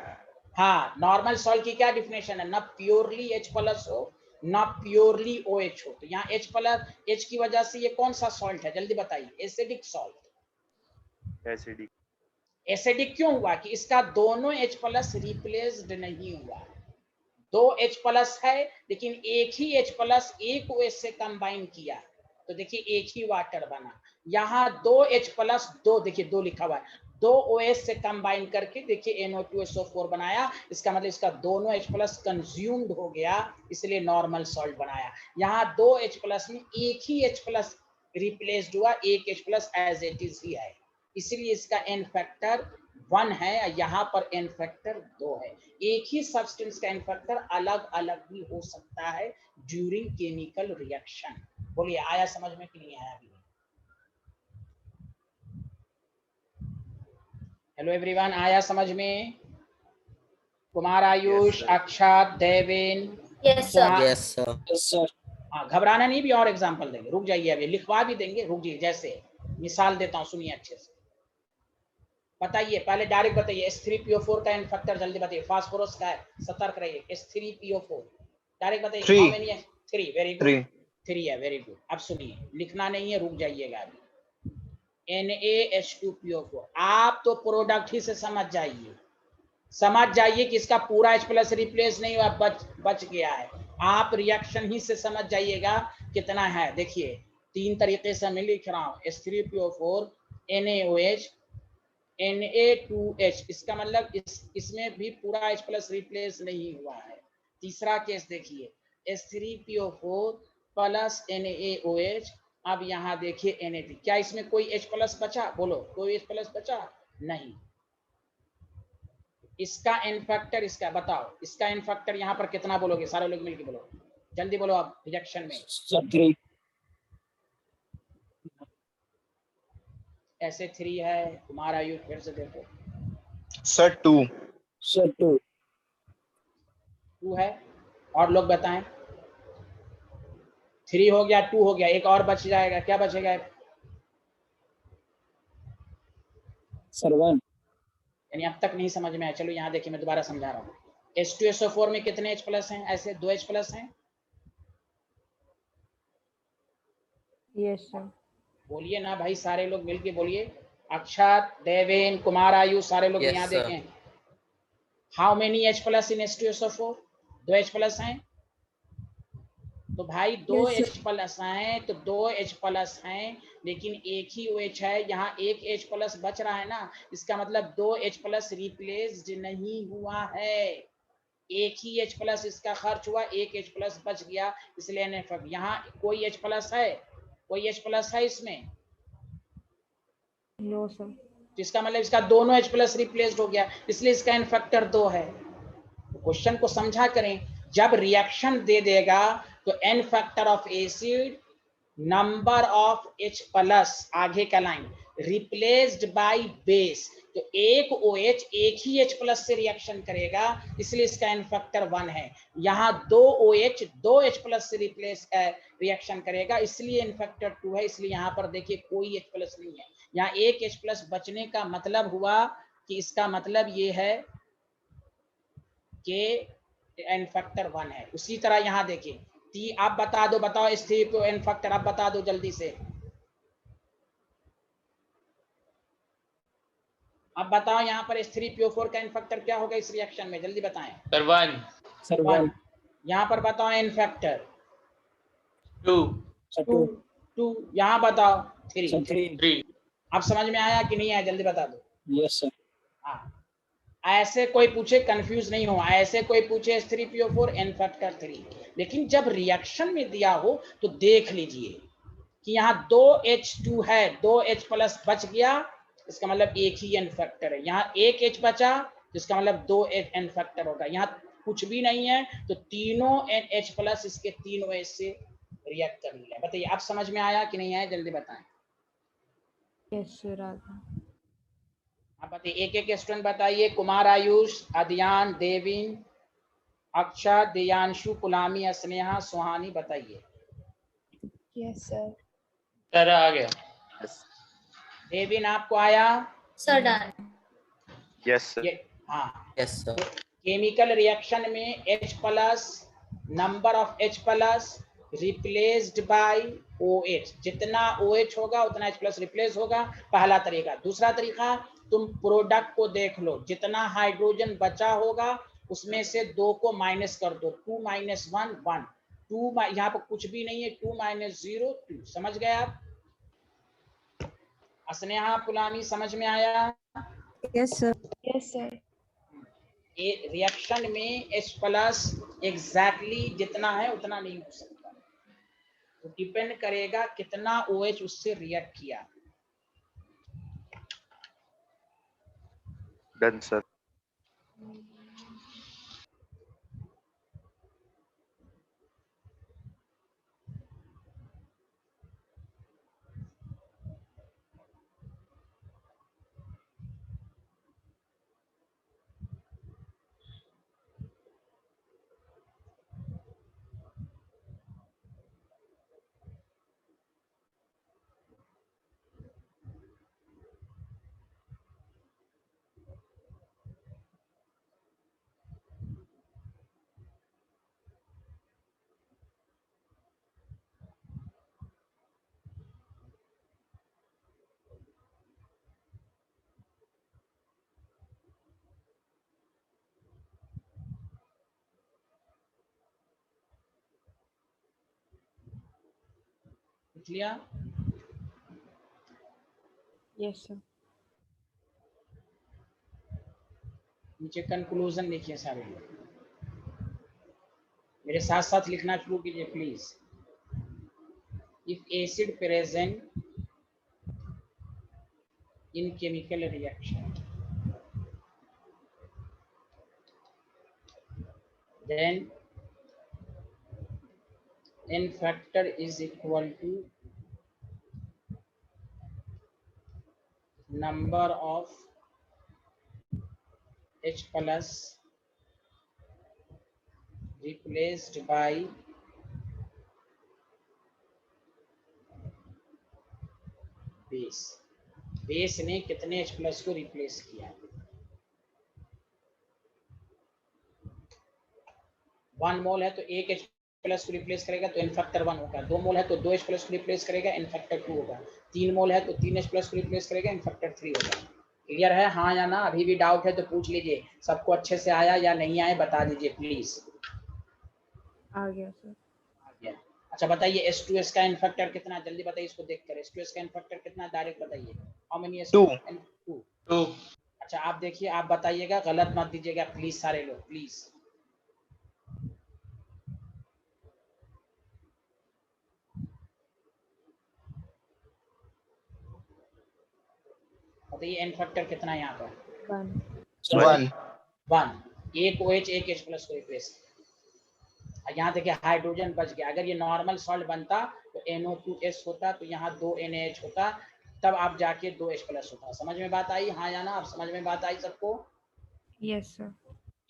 हाँ, नॉर्मल सॉल्ट की क्या डिफिनेशन है? ना प्योरली H प्लस हो, ना प्योरली OH हो। तो यहाँ H प्लस, H की वजह से ये कौन सा सॉल्ट है, जल्दी बताइए। Acidic salt.
Acidic.
एसिडिक क्यों हुआ? कि इसका दोनों H प्लस रिप्लेस्ड नहीं हुआ। 2 H प्लस है, लेकिन एक ही H प्लस एक OH से कंबाइन किया, तो देखिए एक ही वाटर बना। यहाँ 2 H प्लस 2, देखिए 2 लिखा हुआ है, 2 OH से कंबाइन करके देखिए NO2SO4 बनाया। इसका मतलब इसका दोनों H प्लस कंज्यूम्ड हो गया, इसलिए नॉर्मल सॉल्ट बनाया। यहाँ 2 H प्लस में एक ही H प्लस रिप्लेस्ड हुआ, एक H plus as it is ही है, इसलिए इसका एन फैक्टर 1 है, यहाँ पर एन फैक्टर 2 है। एक ही सब्सटेंस का एन फैक्टर अलग अलग भी हो सकता है ड्यूरिंग केमिकल रिएक्शन। बोलिए, आया समझ में कि नहीं आया अभी? हेलो एवरीवन, आया समझ में? कुमार, आयुष,
sir.
अक्षत, Deven,
Yes, sir.
Yes, sir.
Yes, sir.
हाँ, घबराना नहीं, भी और एग्जांपल देंगे, रुक जाइए, अभी लिखवा भी देंगे, रुक जाइए। जैसे मिसाल देता हूँ, सुनिए अच्छे से, बताइए। पहले डायरेक्ट बताइए, H3PO4 का एन फैक्टर जल्दी बताइए। फास्फोरस का है, सतर्क रहिए। H3PO4 डायरेक्ट बताइए।
3.
हाउ मेनी है? 3। Very good,
3.
3 है, वेरी गुड। अब सुनिए, लिखना नहीं है, रुक जाइएगा अभी। NaH2PO4, आप तो प्रोडक्ट ही से समझ जाइए, समझ जाइए कि इसका पूरा H प्लस रिप्लेस नहीं हुआ, बच गया है। आप रिएक्शन ही से समझ जाइएगा कितना है। देखिए 3 तरीके से मैं लिख रहा हूँ, H3PO4 NaOH Na2H, इसका मतलब इसमें भी पूरा H प्लस रिप्लेस नहीं हुआ है। तीसरा केस देखिए, H3PO4 प्लस NaOH, अब यहाँ देखिए Na3, क्या इसमें कोई H प्लस बचा? बोलो, कोई H प्लस बचा? नहीं। इसका एन फैक्टर, इसका बताओ, इसका एन फैक्टर यहाँ पर कितना बोलोगे? सारे लोग मिलकर बोलो, जल्दी बोलो आप रिएक्शन में।
Sir, 3.
ऐसे 3 है। तुम्हारा आयु फिर से देखो,
Sir, 2. Sir, 2.
2 है। और लोग बताएं, 3 हो गया, 2 हो गया, एक और बच जाएगा, क्या बचेगा?
Sir, 1.
यानी अब तक नहीं समझ में आया। चलो यहाँ देखिए, मैं दोबारा समझा रहा हूँ। H2SO4 में कितने H प्लस हैं? ऐसे 2 H प्लस हैं।
Yes, sir.
बोलिए ना भाई, सारे लोग मिलके बोलिए। अक्षत, देवेन, कुमार, आयु, सारे लोग
Yes,
यहाँ
sir.
देखें। How many H plus in H2SO4? 2 H plus हैं। तो भाई 2
Yes, sir.
H प्लस हैं, तो 2 H प्लस हैं, लेकिन एक ही OH है। यहाँ एक H प्लस बच रहा है ना, इसका मतलब 2 H प्लस रिप्लेस्ड नहीं हुआ है। एक ही H प्लस इसका खर्च हुआ, एक H प्लस बच गया, इसलिए NF। यहाँ कोई H प्लस है? कोई H प्लस है इसमें?
No, sir.
तो इसका मतलब इसका दोनों H प्लस रिप्लेस्ड हो गया, इसलिए इसका एन फैक्टर 2 है। तो क्वेश्चन को समझा करें, जब रिएक्शन दे देगा तो n factor of acid, number of H plus, आगे का लाइन, रिप्लेस्ड बाय बेस, तो एक OH एक ही H प्लस से रिएक्शन करेगा, इसलिए इसका एन फैक्टर 1 है। यहाँ 2 OH 2 H प्लस से रिप्लेस रिएक्शन करेगा, इसलिए एन फैक्टर 2 है। इसलिए यहाँ पर देखिए कोई H प्लस नहीं है। यहाँ एक H प्लस बचने का मतलब हुआ कि इसका मतलब ये है कि एन फैक्टर 1 है। उसी तरह यहाँ देखिए, आप बता दो, बताओ H3PO एन फैक्टर, आप बता दो जल्दी से। अब बताओ यहाँ पर H3PO4 का एन फैक्टर क्या होगा इस रिएक्शन में, जल्दी बताएं।
सर 1.
Sir,
1।
1.
यहाँ पर बताओ एन फैक्टर
2.
Sir,
2।
2.
यहाँ बताओ
Sir,
3।
3.
3.
अब समझ में आया कि नहीं आया, जल्दी बता दो।
Yes, sir.
हाँ, ऐसे कोई पूछे कंफ्यूज नहीं हो, ऐसे कोई पूछे H3PO4 n फैक्टर 3, लेकिन जब रिएक्शन में दिया हो तो देख लीजिए कि यहाँ 2H2 है, 2H प्लस बच गया, इसका मतलब एक ही n फैक्टर है। यहाँ एक H बचा, इसका मतलब 2H n फैक्टर होगा। यहाँ कुछ भी नहीं है तो तीनों H प्लस इसके तीनों H से रिएक्ट कर लिया। बताइए आप समझ में आया कि नहीं आया, जल्दी बताएं।
यस सर आ गया।
आप बताइए, एक एक स्टूडेंट बताइए। कुमार आयुष, अदियान, देविन, अक्षा, दियांशु, कुलामी, स्नेहा, सुहानी, बताइए।
Yes sir.
सर आ गया।
देविन आपको आया?
Sir done.
Yes, sir.
ये हाँ,
Yes, sir.
केमिकल रिएक्शन में H plus, number of H plus replaced bye OH, जितना OH होगा उतना H प्लस रिप्लेस होगा, पहला तरीका। दूसरा तरीका, तुम प्रोडक्ट को देख लो, जितना हाइड्रोजन बचा होगा उसमें से 2 को माइनस कर दो, 2 - 1 1, 2 यहाँ पर कुछ भी नहीं है, 2 - 0 2। समझ गए आप? स्नेहा, पुलानी, समझ में आया?
Yes sir.
Yes sir.
Reaction में H प्लस एग्जैक्टली जितना है उतना नहीं हो सकता, तो डिपेंड करेगा कितना OH उससे रिएक्ट किया।
Done, sir.
लिख लिया?
Yes sir.
नीचे कंक्लूजन लिखिए सारे लोग, मेरे साथ साथ लिखना शुरू कीजिए please. If acid present in chemical reaction, then n factor is equal to number of H plus replaced by base. Base ने कितने H प्लस को रिप्लेस किया? 1 मोल है तो 1 H प्लस को रिप्लेस करेगा तो n फैक्टर 1 होगा। 2 मोल है तो 2 H प्लस को रिप्लेस करेगा, n फैक्टर 2 होगा। 3 मोल है तो 3 H प्लस को रिप्लेस करेगा, n फैक्टर 3 होगा। क्लियर है? हाँ या ना? अभी भी डाउट है तो पूछ लीजिए। सबको अच्छे से आया या नहीं आया बता दीजिए प्लीज।
आ गया सर।
आ गया। अच्छा बताइए H2S का n फैक्टर कितना, जल्दी बताइए इसको देखकर। H2S का n फैक्टर कितना, डायरेक्ट बताइए। How many H? 2।
2।
अच्छा आप देखिए, आप बताइएगा, गलत मत दीजिएगा प्लीज सारे लोग, प्लीज। बताइए n फैक्टर कितना है यहाँ पर?
1।
1। एक OH एक H प्लस को रिप्लेस। यहाँ देखिए हाइड्रोजन बच गया। अगर ये नॉर्मल सॉल्ट बनता तो NO2S होता, तो यहाँ 2 NaH होता, तब आप जाके 2 H प्लस होता। समझ में बात आई? हाँ या ना? आप समझ में बात आई सबको?
Yes sir.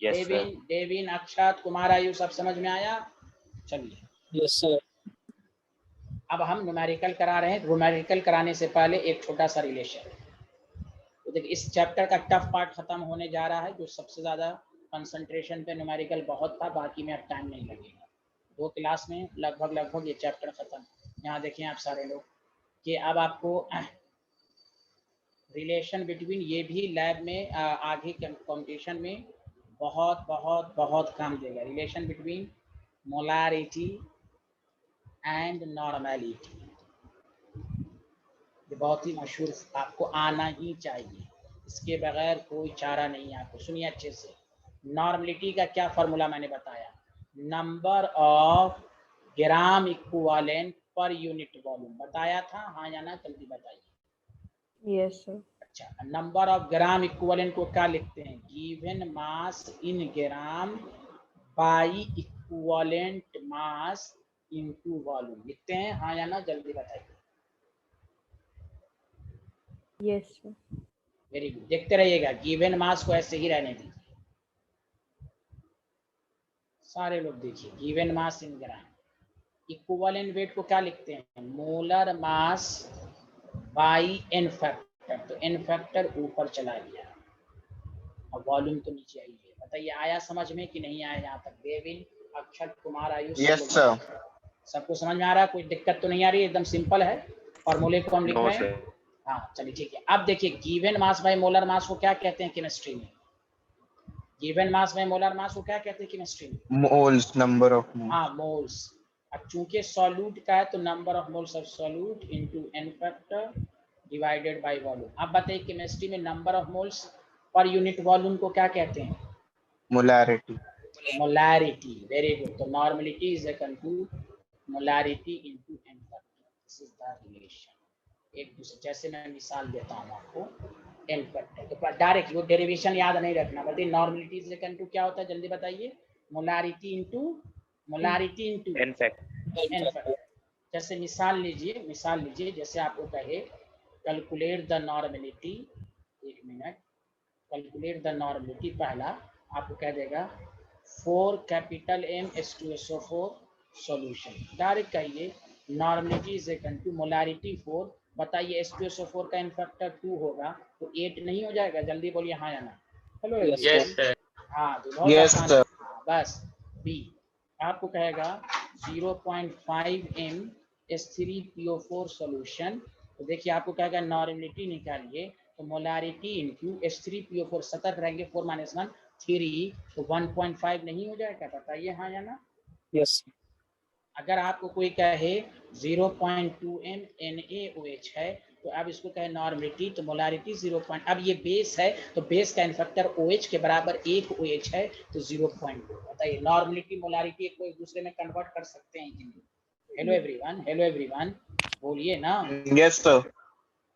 Yes, sir.
Devin, Akshat, Kumar Ayu, सब समझ में आया? चलिए
यस सर।
अब हम न्यूमेरिकल करा रहे हैं। न्यूमेरिकल कराने से पहले एक छोटा सा रिलेशन। तो देखिए इस चैप्टर का टफ पार्ट खत्म होने जा रहा है, जो सबसे ज्यादा कंसंट्रेशन पे न्यूमेरिकल बहुत था, बाकी में अब टाइम नहीं लगेगा। 2 क्लास में लगभग ये चैप्टर खत्म। यहाँ देखें आप सारे लोग कि अब आपको रिलेशन बिटवीन, ये भी लैब में आगे कंपटीशन में बहुत काम देगा। Relation between molarity and normality, ये बहुत ही मशहूर, आपको आना ही चाहिए। इसके बगैर कोई चारा नहीं है। आपको सुनिए अच्छे से, नॉर्मलिटी का क्या फॉर्मूला मैंने बताया, number of gram equivalent per unit volume बताया था, हाँ या ना, जल्दी बताइए।
Yes, sir.
अच्छा, नंबर ऑफ ग्राम इक्विवेलेंट को क्या लिखते हैं, given mass in gram by equivalent mass into volume लिखते हैं, हाँ या ना, जल्दी बताइए।
Yes, sir.
वेरी गुड, देखते रहिएगा, गिवन मास को ऐसे ही रहने दीजिए, सारे लोग देखिए, given mass in gram, equivalent weight को क्या लिखते हैं, molar mass by n factor, तो एन फैक्टर ऊपर चला गया, अब वॉल्यूम तो नीचे आई है। बताइए आया समझ में कि नहीं आया यहाँ तक? Devin, Akshat, Kumar, Ayush,
Yes, sir.
सबको समझ में आ रहा है? कोई दिक्कत तो नहीं आ रही? एकदम सिंपल है, फॉर्मूले को हम लिख
No,
रहे हैं।
sir.
हाँ चलिए ठीक है। अब देखिए, given mass by molar mass को क्या कहते हैं केमिस्ट्री में? Given mass by molar mass को क्या कहते हैं केमिस्ट्री में?
Moles, number of moles.
हाँ, मोल्स। अब चूंकि सॉल्यूट का है तो number of moles of solute into N factor divided by volume. अब बताइए केमिस्ट्री में number of moles per unit volume को क्या कहते हैं?
Molarity.
मोलैरिटी। Very good. तो normality is equal to molarity into N factor, this is the relation. एक दूसरे, जैसे मैं मिसाल देता हूँ आपको, एन फैक्टर, तो डायरेक्ट वो डेरिवेशन याद नहीं रखना, बताइए नॉर्मलिटी इज इक्वल टू क्या होता है, जल्दी बताइए। Molarity into
N fact.
N factor. जैसे मिसाल लीजिए, जैसे आपको कहे कैलकुलेट द नॉर्मलिटी, एक मिनट, कैलकुलेट द नॉर्मलिटी, पहला आपको कह देगा 4 capital M H2SO4 solution, direct कहिए normality is equal to molarity 4, बताइए H2SO4 का इन फैक्टर 2 होगा तो 8 नहीं हो जाएगा? जल्दी बोलिए हाँ या ना। Hello
Yes, sir.
हाँ, तो बहुत
Yes,
आसान
sir.
है। बस बी आपको कहेगा 0.5 M H3PO4 सॉल्यूशन, तो देखिए आपको कहेगा नॉर्मलिटी निकालिए, तो मोलैरिटी इनटू H3PO4, 7 रहेंगे, 4 - 1 3, तो 1.5 नहीं हो जाएगा? बताइए हाँ या ना।
Yes.
अगर आपको कोई कहे 0.2 M NaOH है, तो अब इसको कहे नॉर्मलिटी, तो मोलैरिटी 0. अब ये बेस है तो बेस का इनफैक्टर OH के बराबर 1 OH है, तो 0.2। बताइए नॉर्मलिटी मोलैरिटी को एक दूसरे में कन्वर्ट कर सकते हैं कि नहीं? हेलो एवरीवन, बोलिए ना।
Yes, sir.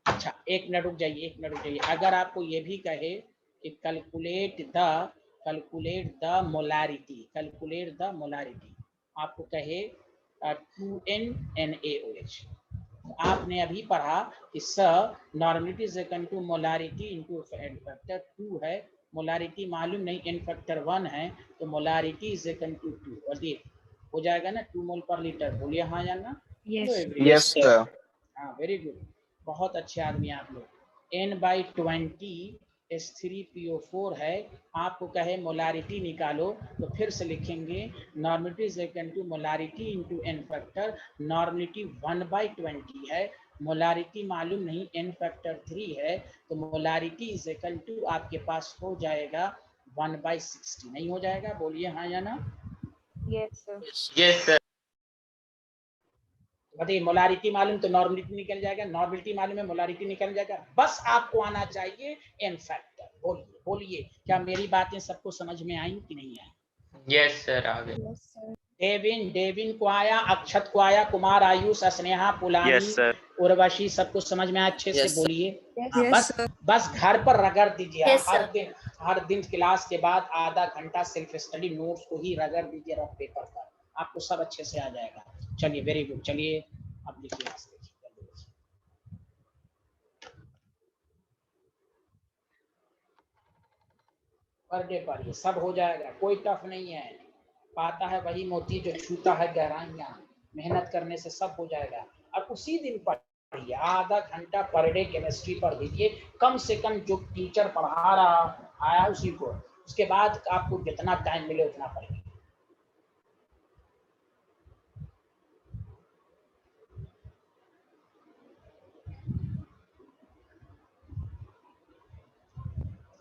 अच्छा, एक मिनट रुक जाइए। अगर आपको ये भी कहे कि कैलकुलेट द मोलैरिटी, आपको कहे 2N NaOH, आपने अभी पढ़ा कि normality is equal to molarity into N factor 2 है, मोलैरिटी मालूम नहीं, एन फैक्टर 1 है, तो मोलैरिटी इज इक्वल टू 2, और हो जाएगा ना 2 मोल पर लीटर। बोलिए हाँ या ना।
Yes.
Yes, sir.
हाँ, वेरी गुड, बहुत अच्छे आदमी आप लोग। N/20 H3PO4 है, आपको कहे मोलैरिटी निकालो, तो फिर से लिखेंगे normality is equal to molarity into N factor, normality 1/20 है, मोलैरिटी मालूम नहीं, एन फैक्टर 3 है, तो मोलैरिटी इज इक्वल टू आपके पास हो जाएगा 1/60, नहीं हो जाएगा? बोलिए हाँ या ना।
Yes, sir.
Yes, sir.
बताइए मोलैरिटी मालूम तो नॉर्मलिटी निकल जाएगा, नॉर्मलिटी मालूम है मोलैरिटी निकल जाएगा, बस आपको आना चाहिए एन फैक्टर। बोलिए क्या मेरी बातें सबको समझ में आई कि नहीं आई?
Yes, sir. आ गए।
Yes, sir.
डेविन को आया, अक्षत को आया, कुमार, आयुष, स्नेहा, पुलानी,
Yes, sir.
उर्वशी, सबको समझ में आया? अच्छे से
Yes, sir.
बोलिए।
Yes,
हाँ,
Yes,
बस घर पर रगड़ दीजिए।
Yes, sir.
हर दिन क्लास के बाद आधा घंटा सेल्फ स्टडी नोट्स को ही रगड़ दीजिए रफ पेपर पर, आपको सब अच्छे से आ जाएगा। चलिए वेरी गुड, चलिए अब देखिए, पर डे पढ़िए, सब हो जाएगा, कोई टफ नहीं है। पाता है वही मोती जो छूता है गहराइयाँ, मेहनत करने से सब हो जाएगा। और उसी दिन पढ़िए, आधा घंटा पर डे केमिस्ट्री पढ़ दीजिए, कम से कम जो टीचर पढ़ा रहा आया उसी को, उसके बाद आपको जितना टाइम मिले उतना पढ़िए।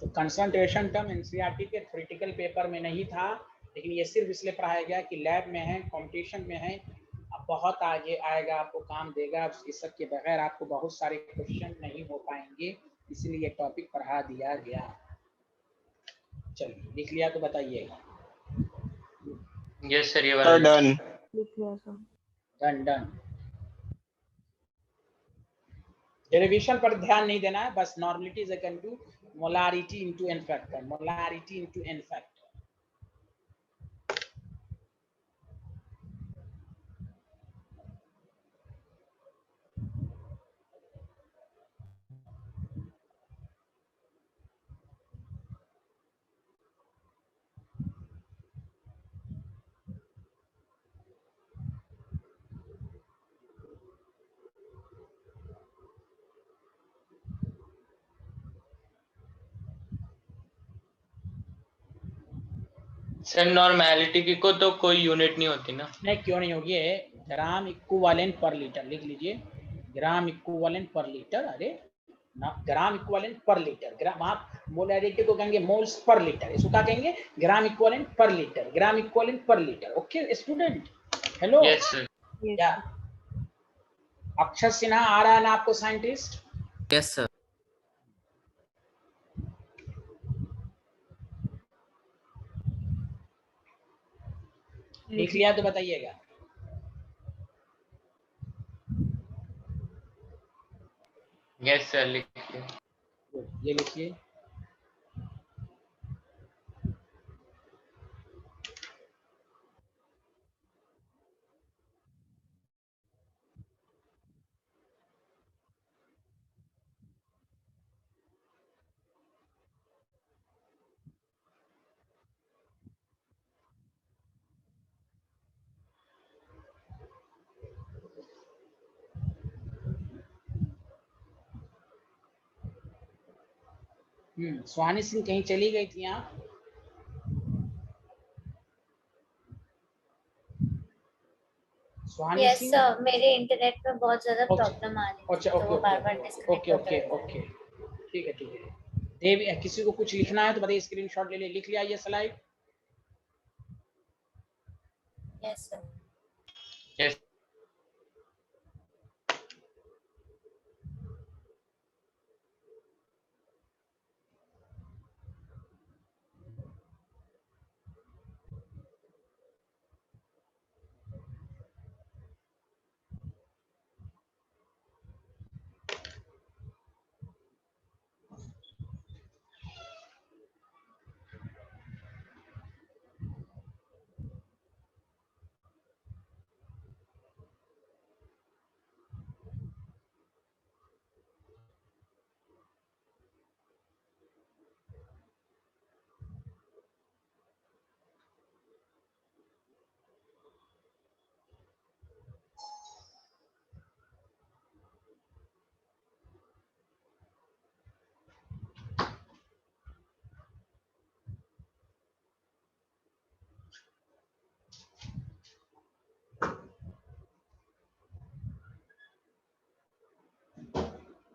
तो कंसंट्रेशन टर्म एनसीईआरटी के थ्योरेटिकल पेपर में नहीं था, लेकिन ये सिर्फ इसलिए पढ़ाया गया कि लैब में है, कंपटीशन में है, अब बहुत आगे आएगा, आपको काम देगा। इसके बगैर आपको बहुत सारे क्वेश्चन नहीं हो पाएंगे, इसलिए टॉपिक पढ़ा दिया गया। चलिए लिख लिया तो बताइएगा।
यस सर, ये वाला
डन।
लिख लिया सर।
Done done. डेरिवेशन पर ध्यान नहीं देना है, बस normality is equal to molarity into N factor, molarity into N factor.
Sir normality की को तो कोई यूनिट नहीं होती ना?
नहीं, क्यों नहीं होगी, ग्राम इक्विवेलेंट पर लीटर लिख लीजिए, ग्राम इक्विवेलेंट पर लीटर। अरे ना, ग्राम इक्विवेलेंट पर लीटर, ग्राम आप मोलैरिटी को कहेंगे मोल्स पर लीटर, इसको क्या कहेंगे? ग्राम इक्विवेलेंट पर लीटर, ग्राम इक्विवेलेंट पर litre. Okay student, hello.
Yes sir.
क्या अक्षर सिन्हा आ रहा है ना आपको साइंटिस्ट?
Yes, sir.
लिख लिया तो बताइएगा।
यस सर, लिखिए।
ये लिखिए। सुहानी सिंह कहीं चली गई थी आप? सुहानी
यस
सिंह।
सर, मेरे इंटरनेट में बहुत ज्यादा प्रॉब्लम आ रही
अच्छा,
है, तो वो बार-बार डिस्कनेक्ट
ओके
होता
ओके
रहता है।
ओके, ठीक है ठीक है। देव, किसी को कुछ लिखना है तो बताइए, स्क्रीनशॉट ले ले। लिख लिया ये स्लाइड?
Yes sir.
यस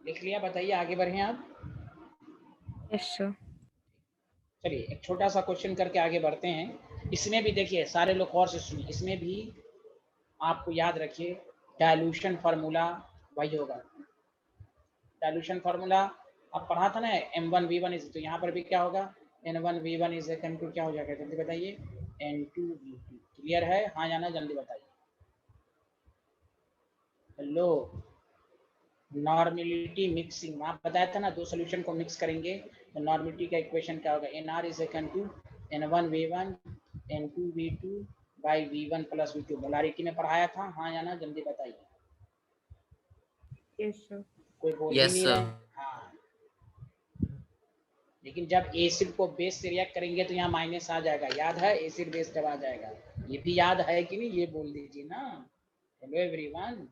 लिख लिया, बताइए आगे बढ़े आप।
Yes sir.
चलिए एक छोटा सा क्वेश्चन करके आगे बढ़ते हैं। इसमें भी देखिए, सारे लोग और से सुनिए, इसमें भी आपको याद रखिए डाइल्यूशन फार्मूला वही होगा। डाइल्यूशन फार्मूला अब पढ़ा था ना, M1V1 इज, तो यहाँ पर भी क्या होगा? N1V1 इज इक्वल टू क्या हो जाएगा, जल्दी बताइए, N2V2। क्लियर है? हाँ या ना, जल्दी बताइए। हेलो, नॉर्मलिटी मिक्सिंग आप बताया था ना, दो सोल्यूशन को मिक्स करेंगे तो नॉर्मलिटी का इक्वेशन क्या होगा? NR is equal to N1V1 N2V2 by V1 plus V2। Molarity में पढ़ाया था, हाँ या ना, जल्दी बताइए।
Yes sir.
कोई बोल ही
Yes,
नहीं
sir.
रहे। हाँ, लेकिन जब एसिड को बेस से रिएक्ट करेंगे तो यहाँ माइनस आ जाएगा, याद है? एसिड बेस जब आ जाएगा, ये भी याद है कि नहीं, ये बोल दीजिए ना। Hello everyone.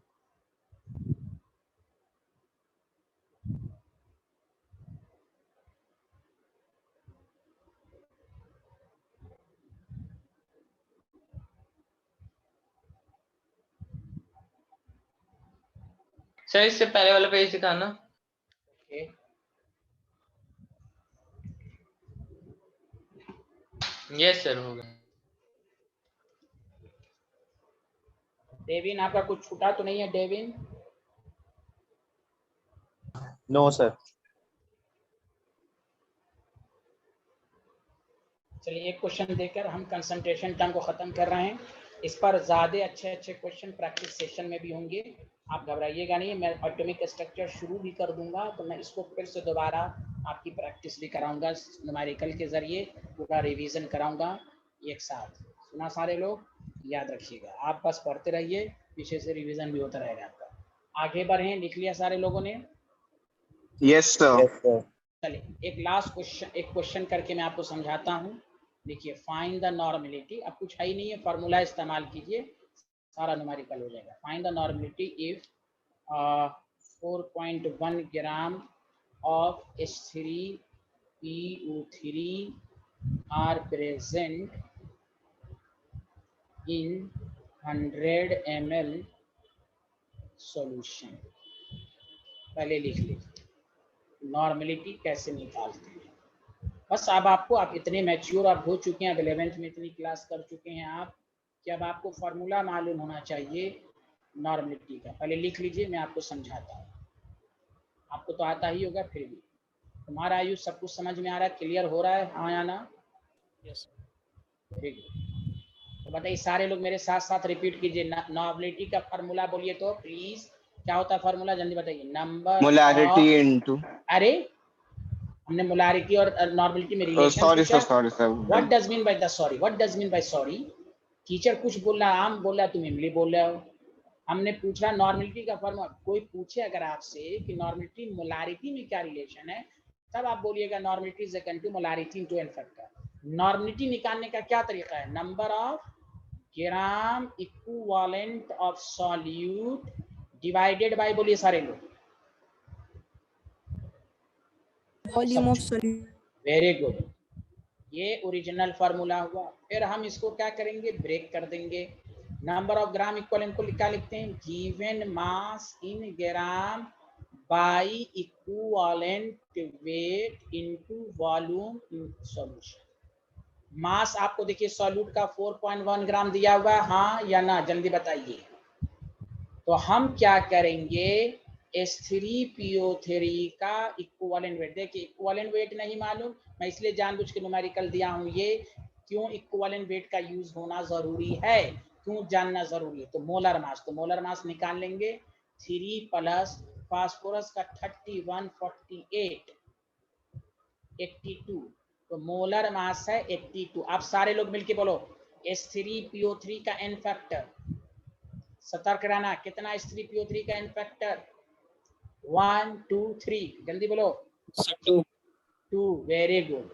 सर, इससे पहले वाला पेज दिखाना।
ओके,
यस सर, हो गया।
डेविन आपका कुछ छूटा तो नहीं है डेविन?
No sir.
चलिए एक क्वेश्चन देकर हम कंसंट्रेशन टाइम को खत्म कर रहे हैं। इस पर ज़्यादा अच्छे क्वेश्चन प्रैक्टिस सेशन में भी होंगे, आप घबराइएगा नहीं। मैं ऑटोमिक स्ट्रक्चर शुरू भी कर दूंगा तो मैं इसको फिर से दोबारा आपकी प्रैक्टिस भी कराऊंगा, न्यूमेरिकल के जरिए पूरा रिवीजन कराऊंगा एक साथ। सुना सारे लोग, याद रखिएगा। आप बस पढ़ते रहिए, पीछे से रिवीजन भी होता रहेगा आपका। आगे बढ़ें, लिख लिया सारे लोगों ने?
Yes, sir.
चलिए एक लास्ट क्वेश्चन, एक क्वेश्चन करके मैं आपको समझाता हूँ। देखिए, फाइंड द नॉर्मेलिटी। अब कुछ है ही नहीं है, फार्मूला इस्तेमाल कीजिए, सारा न्यूमेरिकल हो जाएगा। Find the normality if 4.1 gram of H3PO3 are present in 100 ml solution। पहले लिख लीजिए नॉर्मेलिटी कैसे निकालते हैं। बस अब आपको, आप इतने मैच्योर आप हो चुके हैं, अब 11th में इतनी क्लास कर चुके हैं आप कि अब आपको फार्मूला मालूम होना चाहिए नॉर्मेलिटी का। पहले लिख लीजिए, मैं आपको समझाता हूँ। आपको तो आता ही होगा, फिर भी तुम्हारा आयुष सब कुछ समझ में आ रहा है, क्लियर हो रहा है, हाँ या ना?
यस।
ठीक है, तो बताइए सारे लोग मेरे साथ साथ रिपीट कीजिए। नॉर्मेलिटी का फार्मूला बोलिए तो प्लीज। क्या होता है फार्मूला, जल्दी बताइए। Number
Molarity into.
अरे हमने मोलारिटी और नॉर्मेलिटी में relation
Sorry, sir.
What does mean by the sorry, what does mean by sorry? Teacher कुछ बोल रहा है, आम बोल रहा है, तुम इमली बोल रहे हो। हमने पूछा नॉर्मेलिटी का फॉर्मूला। कोई पूछे अगर आपसे कि नॉर्मेलिटी मोलारिटी में क्या रिलेशन है, तब आप बोलिएगा normality is equal to molarity into N factor. Normality निकालने का क्या तरीका है? Number of gram equivalent of solute divided by, बोलिए सारे लोग,
volume of solute.
Very good, ये ओरिजिनल फार्मूला हुआ। फिर हम इसको क्या करेंगे, ब्रेक कर देंगे। नंबर ऑफ ग्राम इक्विवेलेंट को क्या लिखते हैं? Given mass in gram by equivalent weight into volume in solution. Mass आपको देखिए सॉल्यूट का 4.1 ग्राम दिया हुआ है, हाँ या ना, जल्दी बताइए। तो हम क्या करेंगे, H3PO3 का इक्विवेलेंट वेट। देखिए इक्विवेलेंट वेट नहीं मालूम, मैं इसलिए जानबूझ के न्यूमेरिकल दिया हूँ। ये क्यों इक्विवेलेंट वेट का यूज होना जरूरी है, क्यों जानना जरूरी है? तो मोलर मास, तो मोलर मास निकाल लेंगे। 3 प्लस फास्फोरस का 31, 48, 82, तो मोलर मास है 82। आप सारे लोग मिलके बोलो H3PO3 का एन फैक्टर। सतर्क रहना, कितना H3PO3 का एन फैक्टर? 1 2 3, जल्दी बोलो। 2, वेरी गुड।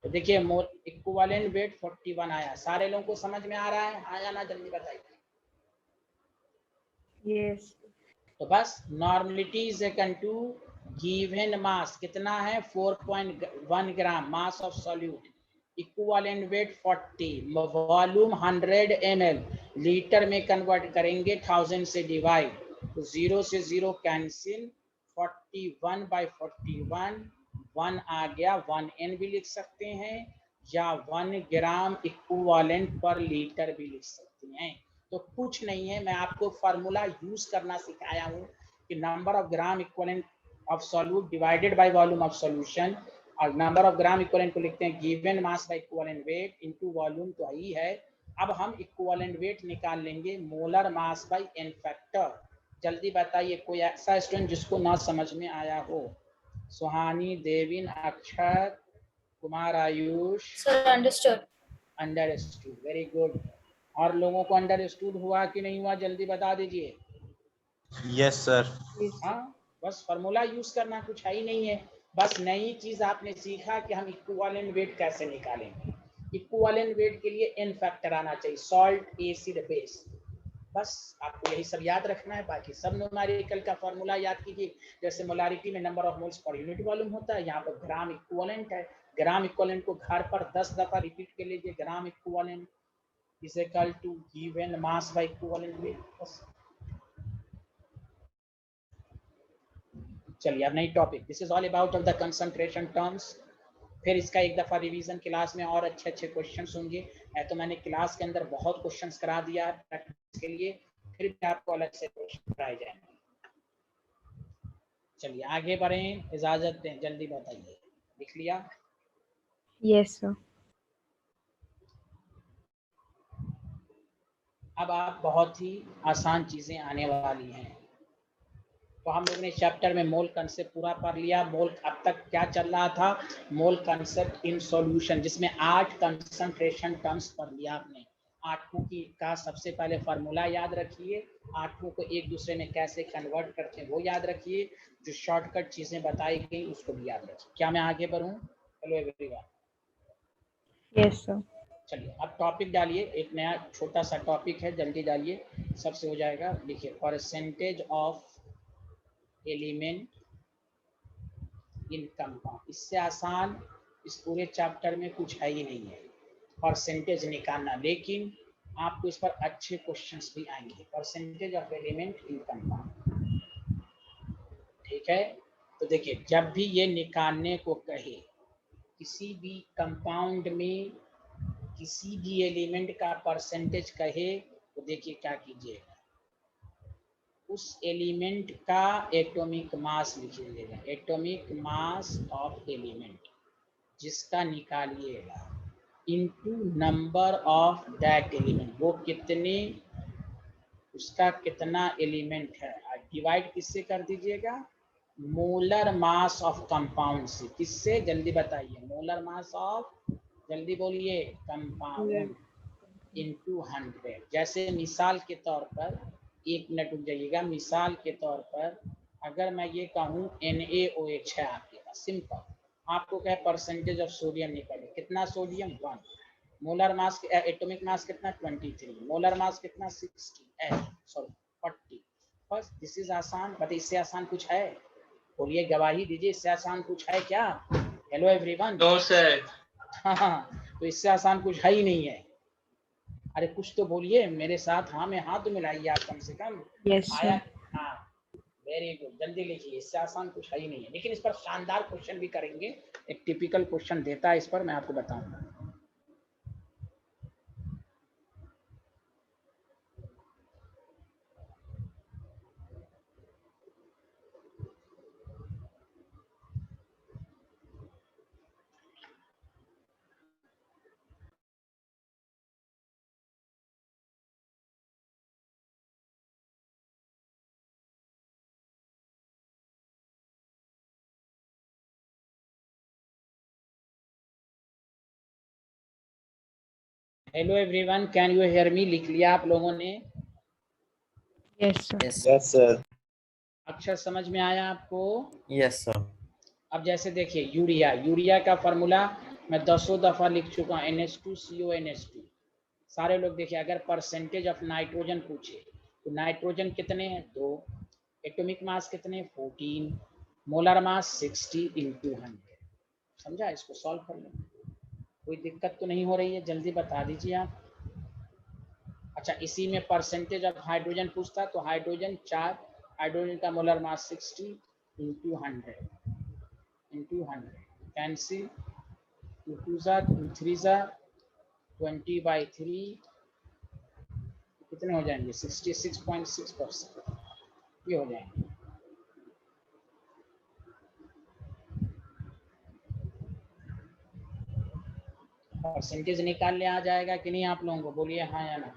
तो देखिए इक्विवेलेंट वेट 41 आया। सारे लोगों को समझ में आ रहा है, हाँ या ना, जल्दी बताइए।
यस।
तो बस normality is equal to given mass कितना है, 4.1 gram mass of solute, equivalent weight 40, volume 100 ml, litre में कन्वर्ट करेंगे 1000 से डिवाइड, तो 0 से 0 कैंसिल, 41 by 41, 1 आ गया। 1N भी लिख सकते हैं या 1 ग्राम इक्विवेलेंट पर लीटर भी लिख सकते हैं। तो कुछ नहीं है, मैं आपको फार्मूला यूज करना सिखाया हूँ कि number of gram equivalent of solute divided by volume of solution, और नंबर ऑफ ग्राम इक्विवेलेंट को लिखते हैं given mass by equivalent weight into volume, तो यही है। अब हम इक्विवेलेंट वेट निकाल लेंगे molar mass by n factor. जल्दी बताइए कोई ऐसा स्टूडेंट जिसको ना समझ में आया हो? सुहानी, देविन, अक्षर, Kumar, Ayush.
Sir understood.
Understood, very good. और लोगों को अंडरस्टूड हुआ कि नहीं हुआ, जल्दी बता दीजिए।
Yes sir.
हाँ, बस फार्मूला यूज करना, कुछ है ही नहीं है। बस नई चीज आपने सीखा कि हम इक्विवेलेंट वेट कैसे निकालेंगे। इक्विवेलेंट वेट के लिए एन फैक्टर आना चाहिए, सॉल्ट, एसिड, बेस। बस आपको यही सब याद रखना है, बाकी सब न्यूमेरिकल का फार्मूला याद कीजिए। जैसे मोलारिटी में number of moles per unit volume होता है, यहाँ पर ग्राम इक्विवेलेंट है। ग्राम इक्विवेलेंट को घर पर 10 दफा रिपीट कर लीजिए। Gram equivalent is equal to given mass by equivalent weight. बस चलिए अब नई topic, this is all about of the concentration terms. फिर इसका एक दफ़ा रिवीजन क्लास में और अच्छे क्वेश्चंस होंगे। तो मैंने क्लास के अंदर बहुत क्वेश्चंस करा दिया प्रैक्टिस के लिए, फिर भी आपको अलग से क्वेश्चन कराए जाएंगे। चलिए आगे बढ़ें, इजाज़त दें, जल्दी बताइए। लिख लिया?
Yes sir.
अब आप बहुत ही आसान चीजें आने वाली हैं। तो हम लोग ने चैप्टर में मोल कंसेप्ट पूरा पढ़ लिया। मोल अब तक क्या चल रहा था, मोल कंसेप्ट इन सॉल्यूशन, जिसमें 8 कंसंट्रेशन टर्म्स पढ़ लिया आपने। 8 की का सबसे पहले फार्मूला याद रखिए, 8 को एक दूसरे में कैसे कन्वर्ट करते हैं वो याद रखिए, जो शॉर्टकट चीजें बताई गई उसको भी याद रखिए। क्या मैं आगे बढ़ूं? Hello everyone.
Yes, sir.
चलिए अब टॉपिक डालिए, एक नया छोटा सा टॉपिक है, जल्दी डालिए, सबसे हो जाएगा। लिखिए percentage of element in compound. इससे आसान इस पूरे चैप्टर में कुछ है ही नहीं है, परसेंटेज निकालना। लेकिन आपको इस पर अच्छे क्वेश्चंस भी आएंगे। Percentage of element in compound, ठीक है। तो देखिए, जब भी ये निकालने को कहे किसी भी कंपाउंड में किसी भी एलिमेंट का परसेंटेज कहे, तो देखिए क्या कीजिएगा, उस एलिमेंट का एटॉमिक मास लिखिएगा, एटॉमिक मास ऑफ एलिमेंट जिसका निकालिएगा, into number of that element, वो कितने, उसका कितना एलिमेंट है, डिवाइड किससे कर दीजिएगा, मोलर मास ऑफ कंपाउंड से। किससे, जल्दी बताइए, मोलर मास ऑफ, जल्दी बोलिए, कंपाउंड इनटू 100। जैसे मिसाल के तौर पर, 1 मिनट रुक जाइएगा, मिसाल के तौर पर अगर मैं ये कहूँ NaOH है आपके पास, सिंपल, आपको क्या परसेंटेज ऑफ सोडियम निकाले, कितना sodium 1, molar mass atomic mass कितना 23, मोलर मास कितना 40। बस दिस इज आसान। बट इससे आसान कुछ है? बोलिए, गवाही दीजिए, इससे आसान कुछ है क्या? Hello everyone.
No sir.
हाँ, तो इससे आसान कुछ है ही नहीं है। अरे कुछ तो बोलिए मेरे साथ, हाँ में हाथ तो मिलाइए आप कम से कम।
Yes,
आया?
sir.
हाँ, वेरी गुड, जल्दी लिखिए, इससे आसान कुछ है ही नहीं है। लेकिन इस पर शानदार क्वेश्चन भी करेंगे, एक टिपिकल क्वेश्चन देता है इस पर, मैं आपको बताऊंगा। Hello everyone, can you hear me? लिख लिया आप लोगों ने?
Yes, sir.
Yes.
Yes sir.
अक्षर समझ में आया आपको?
Yes, sir.
अब जैसे देखिए, यूरिया, यूरिया का फॉर्मूला मैं 10 दफा लिख चुका हूँ, NH2CONH2। सारे लोग देखिए, अगर परसेंटेज ऑफ नाइट्रोजन पूछे तो नाइट्रोजन कितने हैं 2, एटॉमिक मास कितने 14, मोलर मास 60 × 100। समझा? इसको सॉल्व कर लो, कोई दिक्कत तो नहीं हो रही है, जल्दी बता दीजिए आप। अच्छा, इसी में परसेंटेज ऑफ हाइड्रोजन पूछता तो हाइड्रोजन 4, हाइड्रोजन का मोलर मास 60 × 100 कैंसिल, 2 2 ज़ा 2 3 ज़ा 20/3 कितने हो जाएंगे 66.6% ये हो जाएंगे। परसेंटेज निकालने आ जाएगा कि नहीं आप लोगों को? बोलिए हाँ या ना।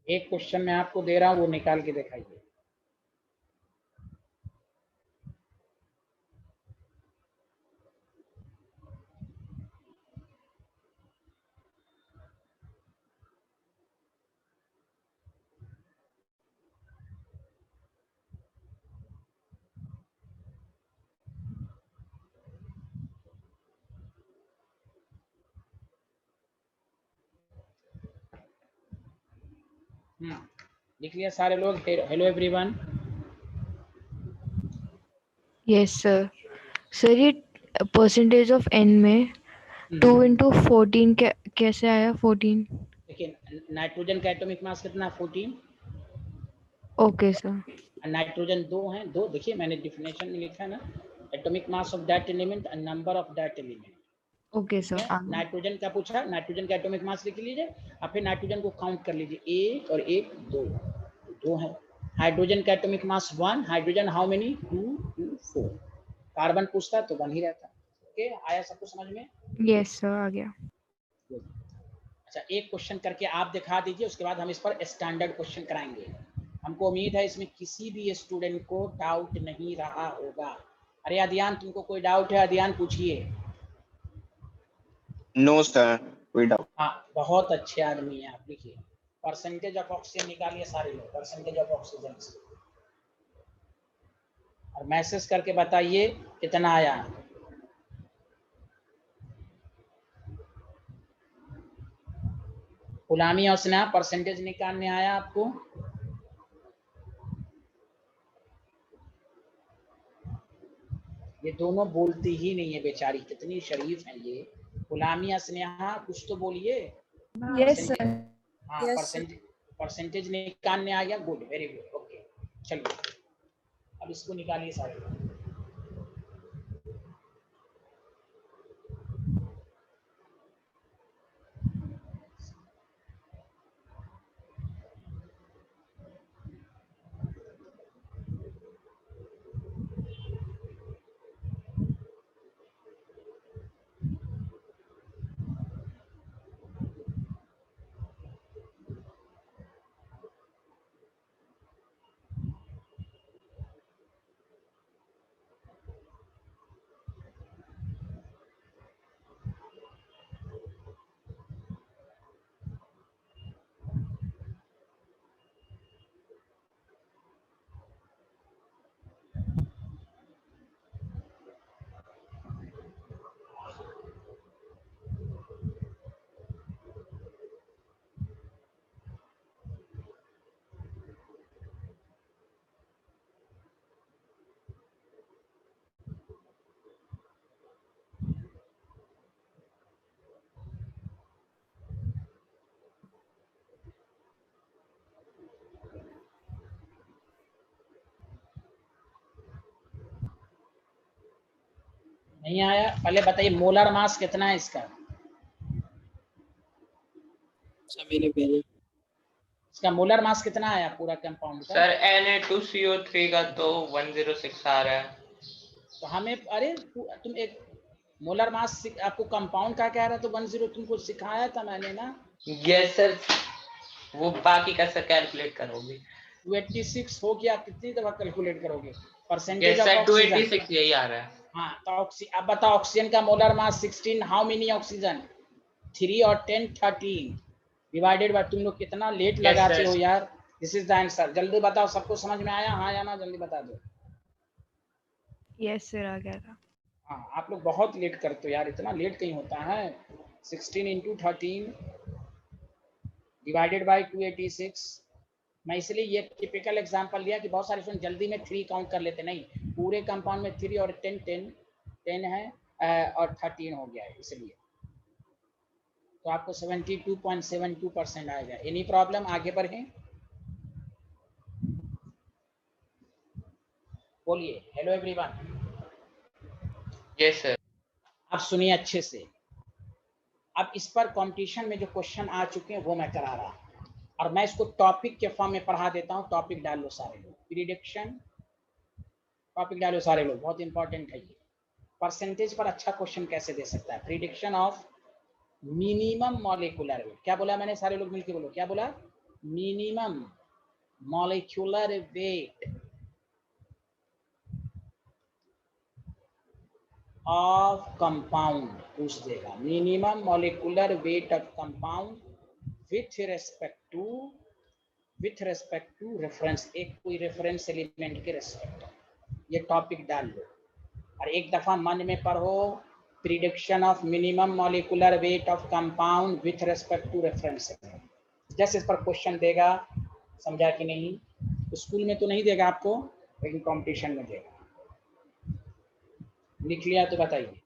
एक क्वेश्चन मैं आपको दे रहा हूँ, वो निकाल के दिखाइए। लिख लिया सारे लोग? Hello everyone.
Yes, sir. Sir, ये percentage of N में 2 into 14 कैसे आया 14?
देखिए, नाइट्रोजन का एटॉमिक मास कितना 14,
Okay, sir.
नाइट्रोजन 2 हैं, 2 देखिए मैंने डिफिनेशन में लिखा है ना, atomic mass of that element and number of that element.
Okay, sir.
Nitrogen का पूछा, नाइट्रोजन का एटॉमिक मास लिख लीजिए, और फिर नाइट्रोजन को काउंट कर लीजिए, 1 और 1 2 है। हाइड्रोजन का atomic mass 1, hydrogen how many 2 2 4, carbon पूछता तो 1 ही रहता। ओके, आया सबको समझ में?
यस सर, आ गया।
अच्छा, एक क्वेश्चन करके आप दिखा दीजिए, उसके बाद हम इस पर स्टैंडर्ड क्वेश्चन कराएंगे। हमको उम्मीद है इसमें किसी भी स्टूडेंट को डाउट नहीं रहा होगा। अरे अदियान, तुमको कोई डाउट है? अदियान पूछिए।
नो सर, कोई डाउट।
हाँ, बहुत अच्छे आदमी हैं आप। लिखिए परसेंटेज ऑफ ऑक्सीजन निकालिए सारे लोग, परसेंटेज ऑफ ऑक्सीजन से, और मैसेज करके बताइए कितना आया। गुलामी और स्नेहा, परसेंटेज निकालने आया आपको? ये दोनों बोलती ही नहीं है बेचारी, कितनी शरीफ है ये। गुलामी और स्नेहा, कुछ तो बोलिए।
Yes sir.
हाँ, परसेंटेज निकालने आ गया, गुड, वेरी गुड, ओके। चलिए अब इसको निकालिए सारे लोग। नहीं आया? पहले बताइए मोलर मास कितना है इसका? इसका मोलर मास कितना आया पूरा कंपाउंड का?
सर Na2CO3 का तो 106 आ रहा है।
तो हमें, अरे तुम एक मोलर मास आपको कंपाउंड का कह रहा है तो 10 तुमको सिखाया था मैंने ना।
यस सर, वो बाकी का सर कैलकुलेट करोगे।
286 हो गया, कितनी दफा कैलकुलेट करोगे? Percentage
yes
of
sir,
oxygen.
286 यही आ रहा है।
हाँ, तो अब बताओ ऑक्सीजन का molar mass 16, how many oxygen? 3 और 10 13 डिवाइडेड बाय, तुम लोग कितना लेट लगाते हो यार। This is the answer. जल्दी बताओ, सबको समझ में आया? हाँ या ना, जल्दी बता दो।
यस सर, आ गया था।
हाँ, आप लोग बहुत लेट करते हो यार, इतना लेट कहीं होता है। 16 इंटू 13 डिवाइडेड बाय 286। मैं इसलिए ये टिपिकल एग्जांपल लिया कि बहुत सारे स्टूडेंट जल्दी में 3 काउंट कर लेते, नहीं, पूरे कंपाउंड में 3 और 10 है और 13 हो गया है, इसलिए तो आपको 72.72% आएगा। Any problem? आगे बढ़ें, बोलिए हेलो एवरीवन।
Yes sir.
अब सुनिए अच्छे से। अब इस पर कंपटीशन में जो क्वेश्चन आ चुके हैं वो मैं करा रहा हूँ, और मैं इसको टॉपिक के फॉर्म में पढ़ा देता हूँ। टॉपिक डाल लो सारे लोग, प्रिडिक्शन टॉपिक डालो सारे लोग, बहुत इंपॉर्टेंट है ये। परसेंटेज पर अच्छा क्वेश्चन कैसे दे सकता है? Prediction of minimum molecular weight. क्या बोला मैंने? सारे लोग मिलके बोलो, क्या बोला? Minimum molecular weight of compound पूछ देगा। Minimum molecular weight of compound with respect to reference, एक कोई रेफरेंस एलिमेंट के रेस्पेक्ट। ये टॉपिक डाल लो और एक दफा मन में पढ़ो, prediction of minimum molecular weight of compound with respect to reference. जैसे इस पर क्वेश्चन देगा, समझा कि नहीं? स्कूल में तो नहीं देगा आपको, लेकिन कंपटीशन में देगा। लिख लिया तो बताइए।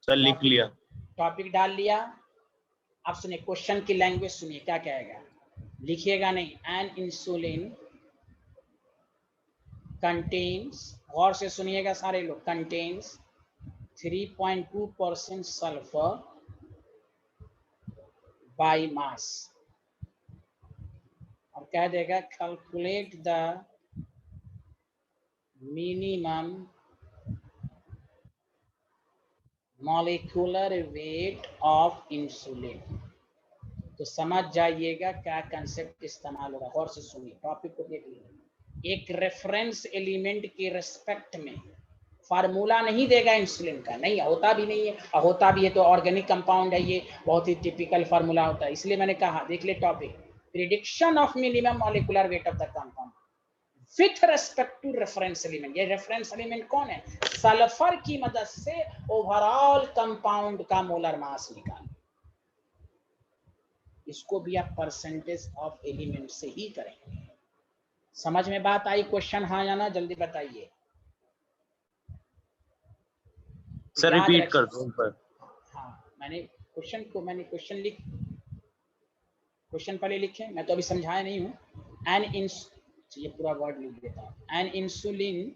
सर लिख लिया।
टॉपिक डाल लिया। अब सुनिए क्वेश्चन की लैंग्वेज, सुनिए क्या कहेगा, लिखिएगा नहीं। एन इंसुलिन कंटेन्स, गौर से सुनिएगा सारे लोग, कंटेन्स 3.2% सल्फर बाई मास। कह देगा calculate the minimum molecular weight of insulin. तो समझ जाइएगा क्या कंसेप्ट इस्तेमाल होगा। गौर से सुनिए, टॉपिक को देख लीजिए। एक रेफरेंस एलिमेंट के रिस्पेक्ट में फार्मूला नहीं देगा इंसुलिन का, नहीं होता भी नहीं है, और होता भी है तो ऑर्गेनिक कंपाउंड है, ये बहुत ही टिपिकल फार्मूला होता है। इसलिए मैंने कहा देख ले topic, prediction of minimum molecular weight of the compound with respect to reference element. ये रेफरेंस एलिमेंट कौन है? सल्फर की मदद से ओवरऑल कंपाउंड का मोलर मास निकाल। इसको भी आप परसेंटेज ऑफ एलिमेंट से ही करेंगे। समझ में बात आई? क्वेश्चन हाँ या ना, जल्दी बताइए।
सर रिपीट कर दो पर।
हाँ, मैंने क्वेश्चन पहले लिखे, मैं तो अभी समझाया नहीं हूँ। ये पूरा वर्ड लिख देता हूँ। एन इंसुलिन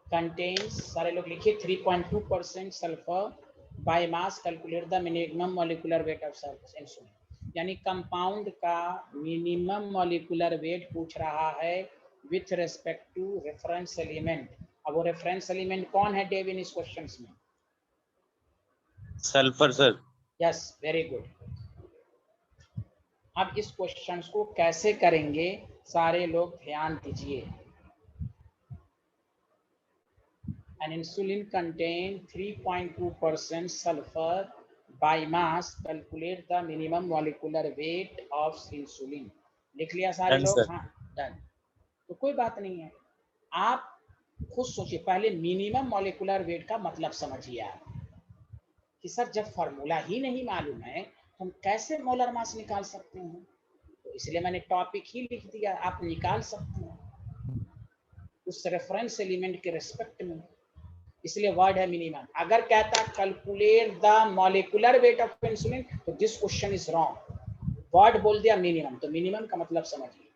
contains, सारे लोग लिखिए, 3.2% sulphur by mass, calculate the minimum molecular weight of insulin. यानी कंपाउंड का मिनिमम मॉलिक्यूलर वेट पूछ रहा है with respect to reference element. अब वो रेफरेंस एलिमेंट कौन है डेविन इस क्वेश्चंस में?
Sulphur sir.
Yes, very good. अब इस क्वेश्चंस को कैसे करेंगे सारे लोग ध्यान दीजिए। An insulin contain 3.2% sulfur by mass. Calculate the minimum molecular weight of insulin. लिख लिया सारे लोग? हाँ, डन। तो कोई बात नहीं है, आप खुद सोचिए। पहले मिनिमम मॉलिक्यूलर वेट का मतलब समझिए आप कि सर जब फॉर्मूला ही नहीं मालूम है तो हम कैसे मोलर मास निकाल सकते हैं। तो इसलिए मैंने टॉपिक ही लिख दिया, आप निकाल सकते हैं उस रेफरेंस एलिमेंट के रिस्पेक्ट में। इसलिए वर्ड है मिनिमम। अगर कहता calculate the molecular weight of insulin तो this question is wrong. Word बोल दिया मिनिमम, तो मिनिमम का मतलब समझिए।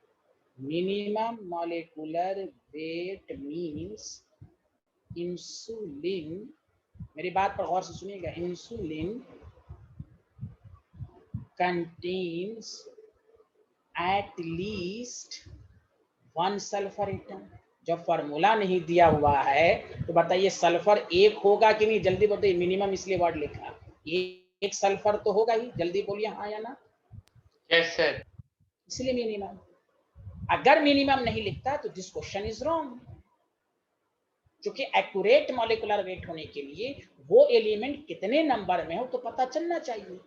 Minimum molecular weight means insulin, मेरी बात पर गौर से सुनिएगा, insulin contains at least 1 sulphur atom. जब फॉर्मूला नहीं दिया हुआ है तो बताइए सल्फर एक होगा कि नहीं? जल्दी बताइए। मिनिमम इसलिए वर्ड लिखा, एक सल्फर तो होगा ही, जल्दी बोलिए हाँ या ना।
Yes sir.
इसलिए मिनिमम। अगर मिनिमम नहीं लिखता तो दिस क्वेश्चन इज रॉन्ग, क्योंकि एक्यूरेट मॉलिक्यूलर वेट होने के लिए वो एलिमेंट कितने नंबर में हो तो पता चलना चाहिए।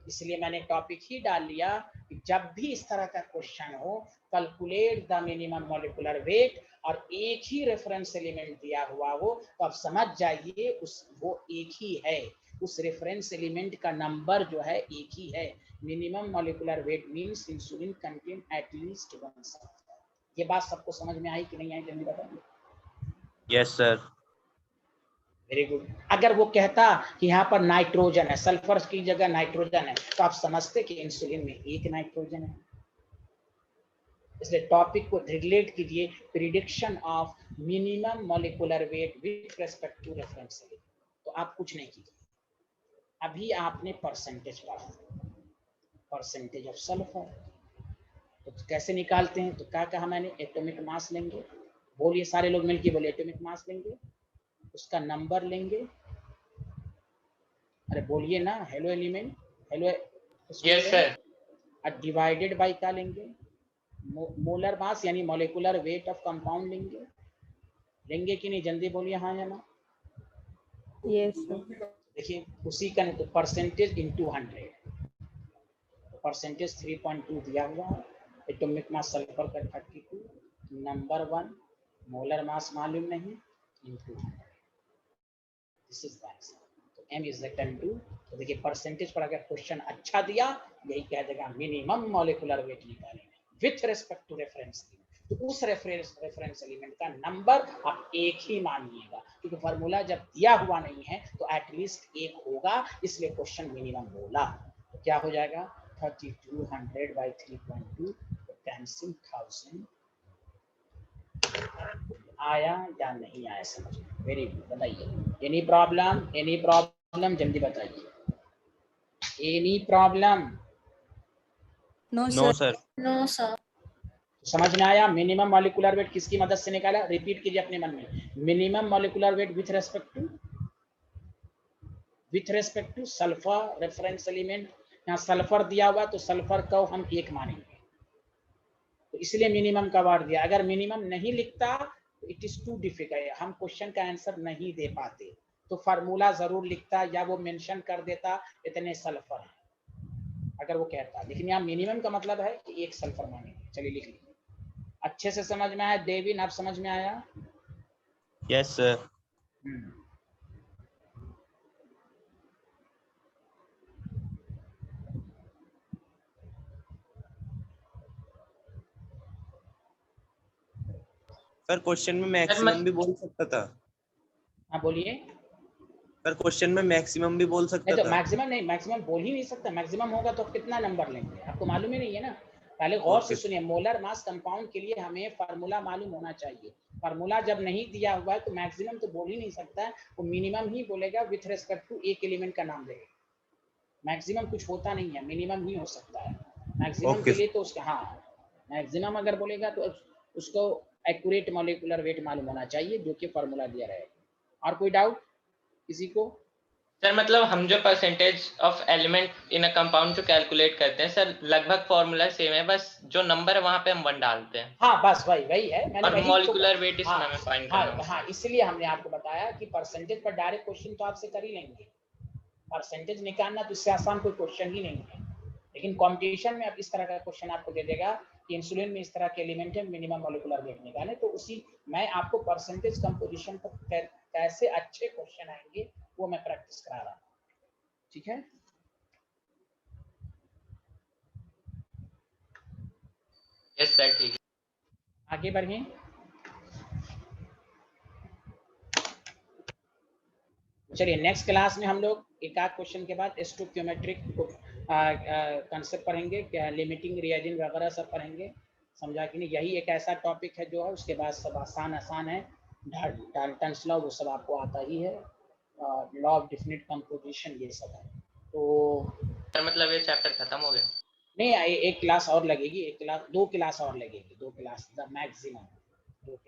इसलिए मैंने टॉपिक ही डाल लिया कि जब भी इस तरह का क्वेश्चन हो, calculate the minimum molecular wait, और एक ही रेफरेंस एलिमेंट दिया हुआ हो तो आप समझ जाइए वो एक ही है, उस रेफरेंस एलिमेंट का नंबर जो है एक ही है। Minimum molecular weight means insulin contain eight least 1 sulphur. ये बात सबको समझ में आई कि नहीं आई, जल्दी बताइए।
Yes sir.
Very good. अगर वो कहता कि यहाँ पर नाइट्रोजन है, सल्फर की जगह नाइट्रोजन है, तो आप समझते कि इंसुलिन में एक नाइट्रोजन है। इसलिए टॉपिक को रिलेट कीजिए, prediction of minimum molecular weight with respect to reference element. तो आप कुछ नहीं कीजिए, अभी आपने परसेंटेज पढ़ा, परसेंटेज ऑफ सल्फर। तो कैसे निकालते हैं? तो क्या कहा मैंने? एटॉमिक मास लेंगे। बोलिए सारे लोग मिलके बोलिए, एटॉमिक मास लेंगे, उसका नंबर लेंगे। अरे बोलिए ना, hello element, hello.
Yes sir.
और डिवाइडेड बाय क्या लेंगे? मोलर मास यानी मॉलिक्यूलर वेट ऑफ कंपाउंड लेंगे कि नहीं? जल्दी बोलिए हाँ या ना।
Yes sir.
देखिए उसी का तो परसेंटेज इनटू 100, परसेंटेज 3.2 दिया हुआ है। एटॉमिक मास सल्फर का 32, नंबर 1, मोलर मास मालूम नहीं, into 100। This is the answer. तो m इज रिटन टू, तो देखिए परसेंटेज पर अगर क्वेश्चन अच्छा दिया, यही कह देगा मिनिमम मॉलिक्यूलर वेट निकालेंगे with respect to reference element. तो उस रेफरेंस एलिमेंट का नंबर आप एक ही मानिएगा, क्योंकि फार्मूला जब दिया हुआ नहीं है तो एटलीस्ट एक होगा, इसलिए क्वेश्चन मिनिमम बोला। तो क्या हो जाएगा? 3200 by 3.2, कैंसिल 1000। आया या नहीं आया समझ में? Very good. बताइए एनी प्रॉब्लम, जल्दी बताइए। Any problem?
No sir.
No sir.
समझ में आया? मिनिमम मॉलिक्यूलर वेट किसकी मदद से निकाला? रिपीट कीजिए अपने मन में। Minimum molecular weight with respect two sulphur reference element. यहाँ सल्फर दिया हुआ तो सल्फर को हम 1 मानेंगे, तो इसलिए मिनिमम का वर्ड दिया। अगर मिनिमम नहीं लिखता तो इट इज टू डिफिकल्ट, हम क्वेश्चन का आंसर नहीं दे पाते। तो फार्मूला जरूर लिखता या वो मेंशन कर देता इतने सल्फर है, अगर वो कहता। लेकिन यहाँ मिनिमम का मतलब है कि 1 सल्फर मानेंगे। चलिए लिख लीजिए। अच्छे से समझ में आया? देविन, आप समझ में आया?
Yes sir. सर क्वेश्चन में मैक्सिमम भी बोल सकता था।
हाँ बोलिए।
सर क्वेश्चन में मैक्सिमम भी बोल सकता
तो
था।
मैक्सिमम नहीं, मैक्सिमम बोल ही नहीं सकता। मैक्सिमम होगा तो कितना नंबर लेंगे, आपको मालूम ही नहीं है ना। पहले गौर से सुनिए। मोलर मास कंपाउंड के लिए हमें फार्मूला मालूम होना चाहिए। फार्मूला जब नहीं दिया हुआ है तो मैक्सिमम तो बोल ही नहीं सकता है, वो मिनिमम ही बोलेगा विथ रिस्पेक्ट टू एक एलिमेंट का नाम लेगा। मैक्सिमम कुछ होता नहीं है, मिनिमम ही हो सकता है। मैक्सिमम के लिए तो उसका, हाँ मैक्सिमम अगर बोलेगा तो उसको एक्यूरेट मॉलिक्यूलर वेट मालूम होना चाहिए, जो कि फार्मूला दिया रहेगा। और कोई डाउट किसी को?
सर मतलब हम जो percentage of element in a compound जो कैलकुलेट करते हैं सर, लगभग फॉर्मूला सेम है, बस जो नंबर है वहां पे हम 1 डालते हैं।
हाँ बस वही है। मैंने
और
वही
मॉलिक्यूलर
तो,
वेट इसमें हमें फाइंड करना होता है।
हाँ इसलिए हमने आपको बताया कि परसेंटेज पर डायरेक्ट क्वेश्चन तो आपसे कर ही लेंगे। परसेंटेज निकालना तो इससे आसान कोई क्वेश्चन ही नहीं है। लेकिन कंपटीशन में अब इस तरह का क्वेश्चन आपको दे देगा कि इंसुलिन में इस तरह के एलिमेंट है, मिनिमम मॉलिक्यूलर वेट निकालें, तो उसी मैं आपको परसेंटेज कंपोजिशन पर कैसे अच्छे क्वेश्चन आएंगे वो मैं प्रैक्टिस करा रहा हूँ। ठीक है?
यस सर, ठीक है।
आगे बढ़ें। चलिए नेक्स्ट क्लास में हम लोग एक आध क्वेश्चन के बाद स्टोकियोमेट्रिक कंसेप्ट पढ़ेंगे, क्या लिमिटिंग रिएजेंट वगैरह सब पढ़ेंगे। समझा कि नहीं? यही एक ऐसा टॉपिक है जो है, उसके बाद सब आसान है। डाल्टन्स लॉ वो सब आपको आता ही है, लॉ ऑफ डेफिनिट कंपोजिशन ये सब है। तो
सर मतलब ये चैप्टर खत्म हो गया?
नहीं, एक क्लास और लगेगी, 2 क्लास और लगेगी, 2 क्लास द मैक्सिमम।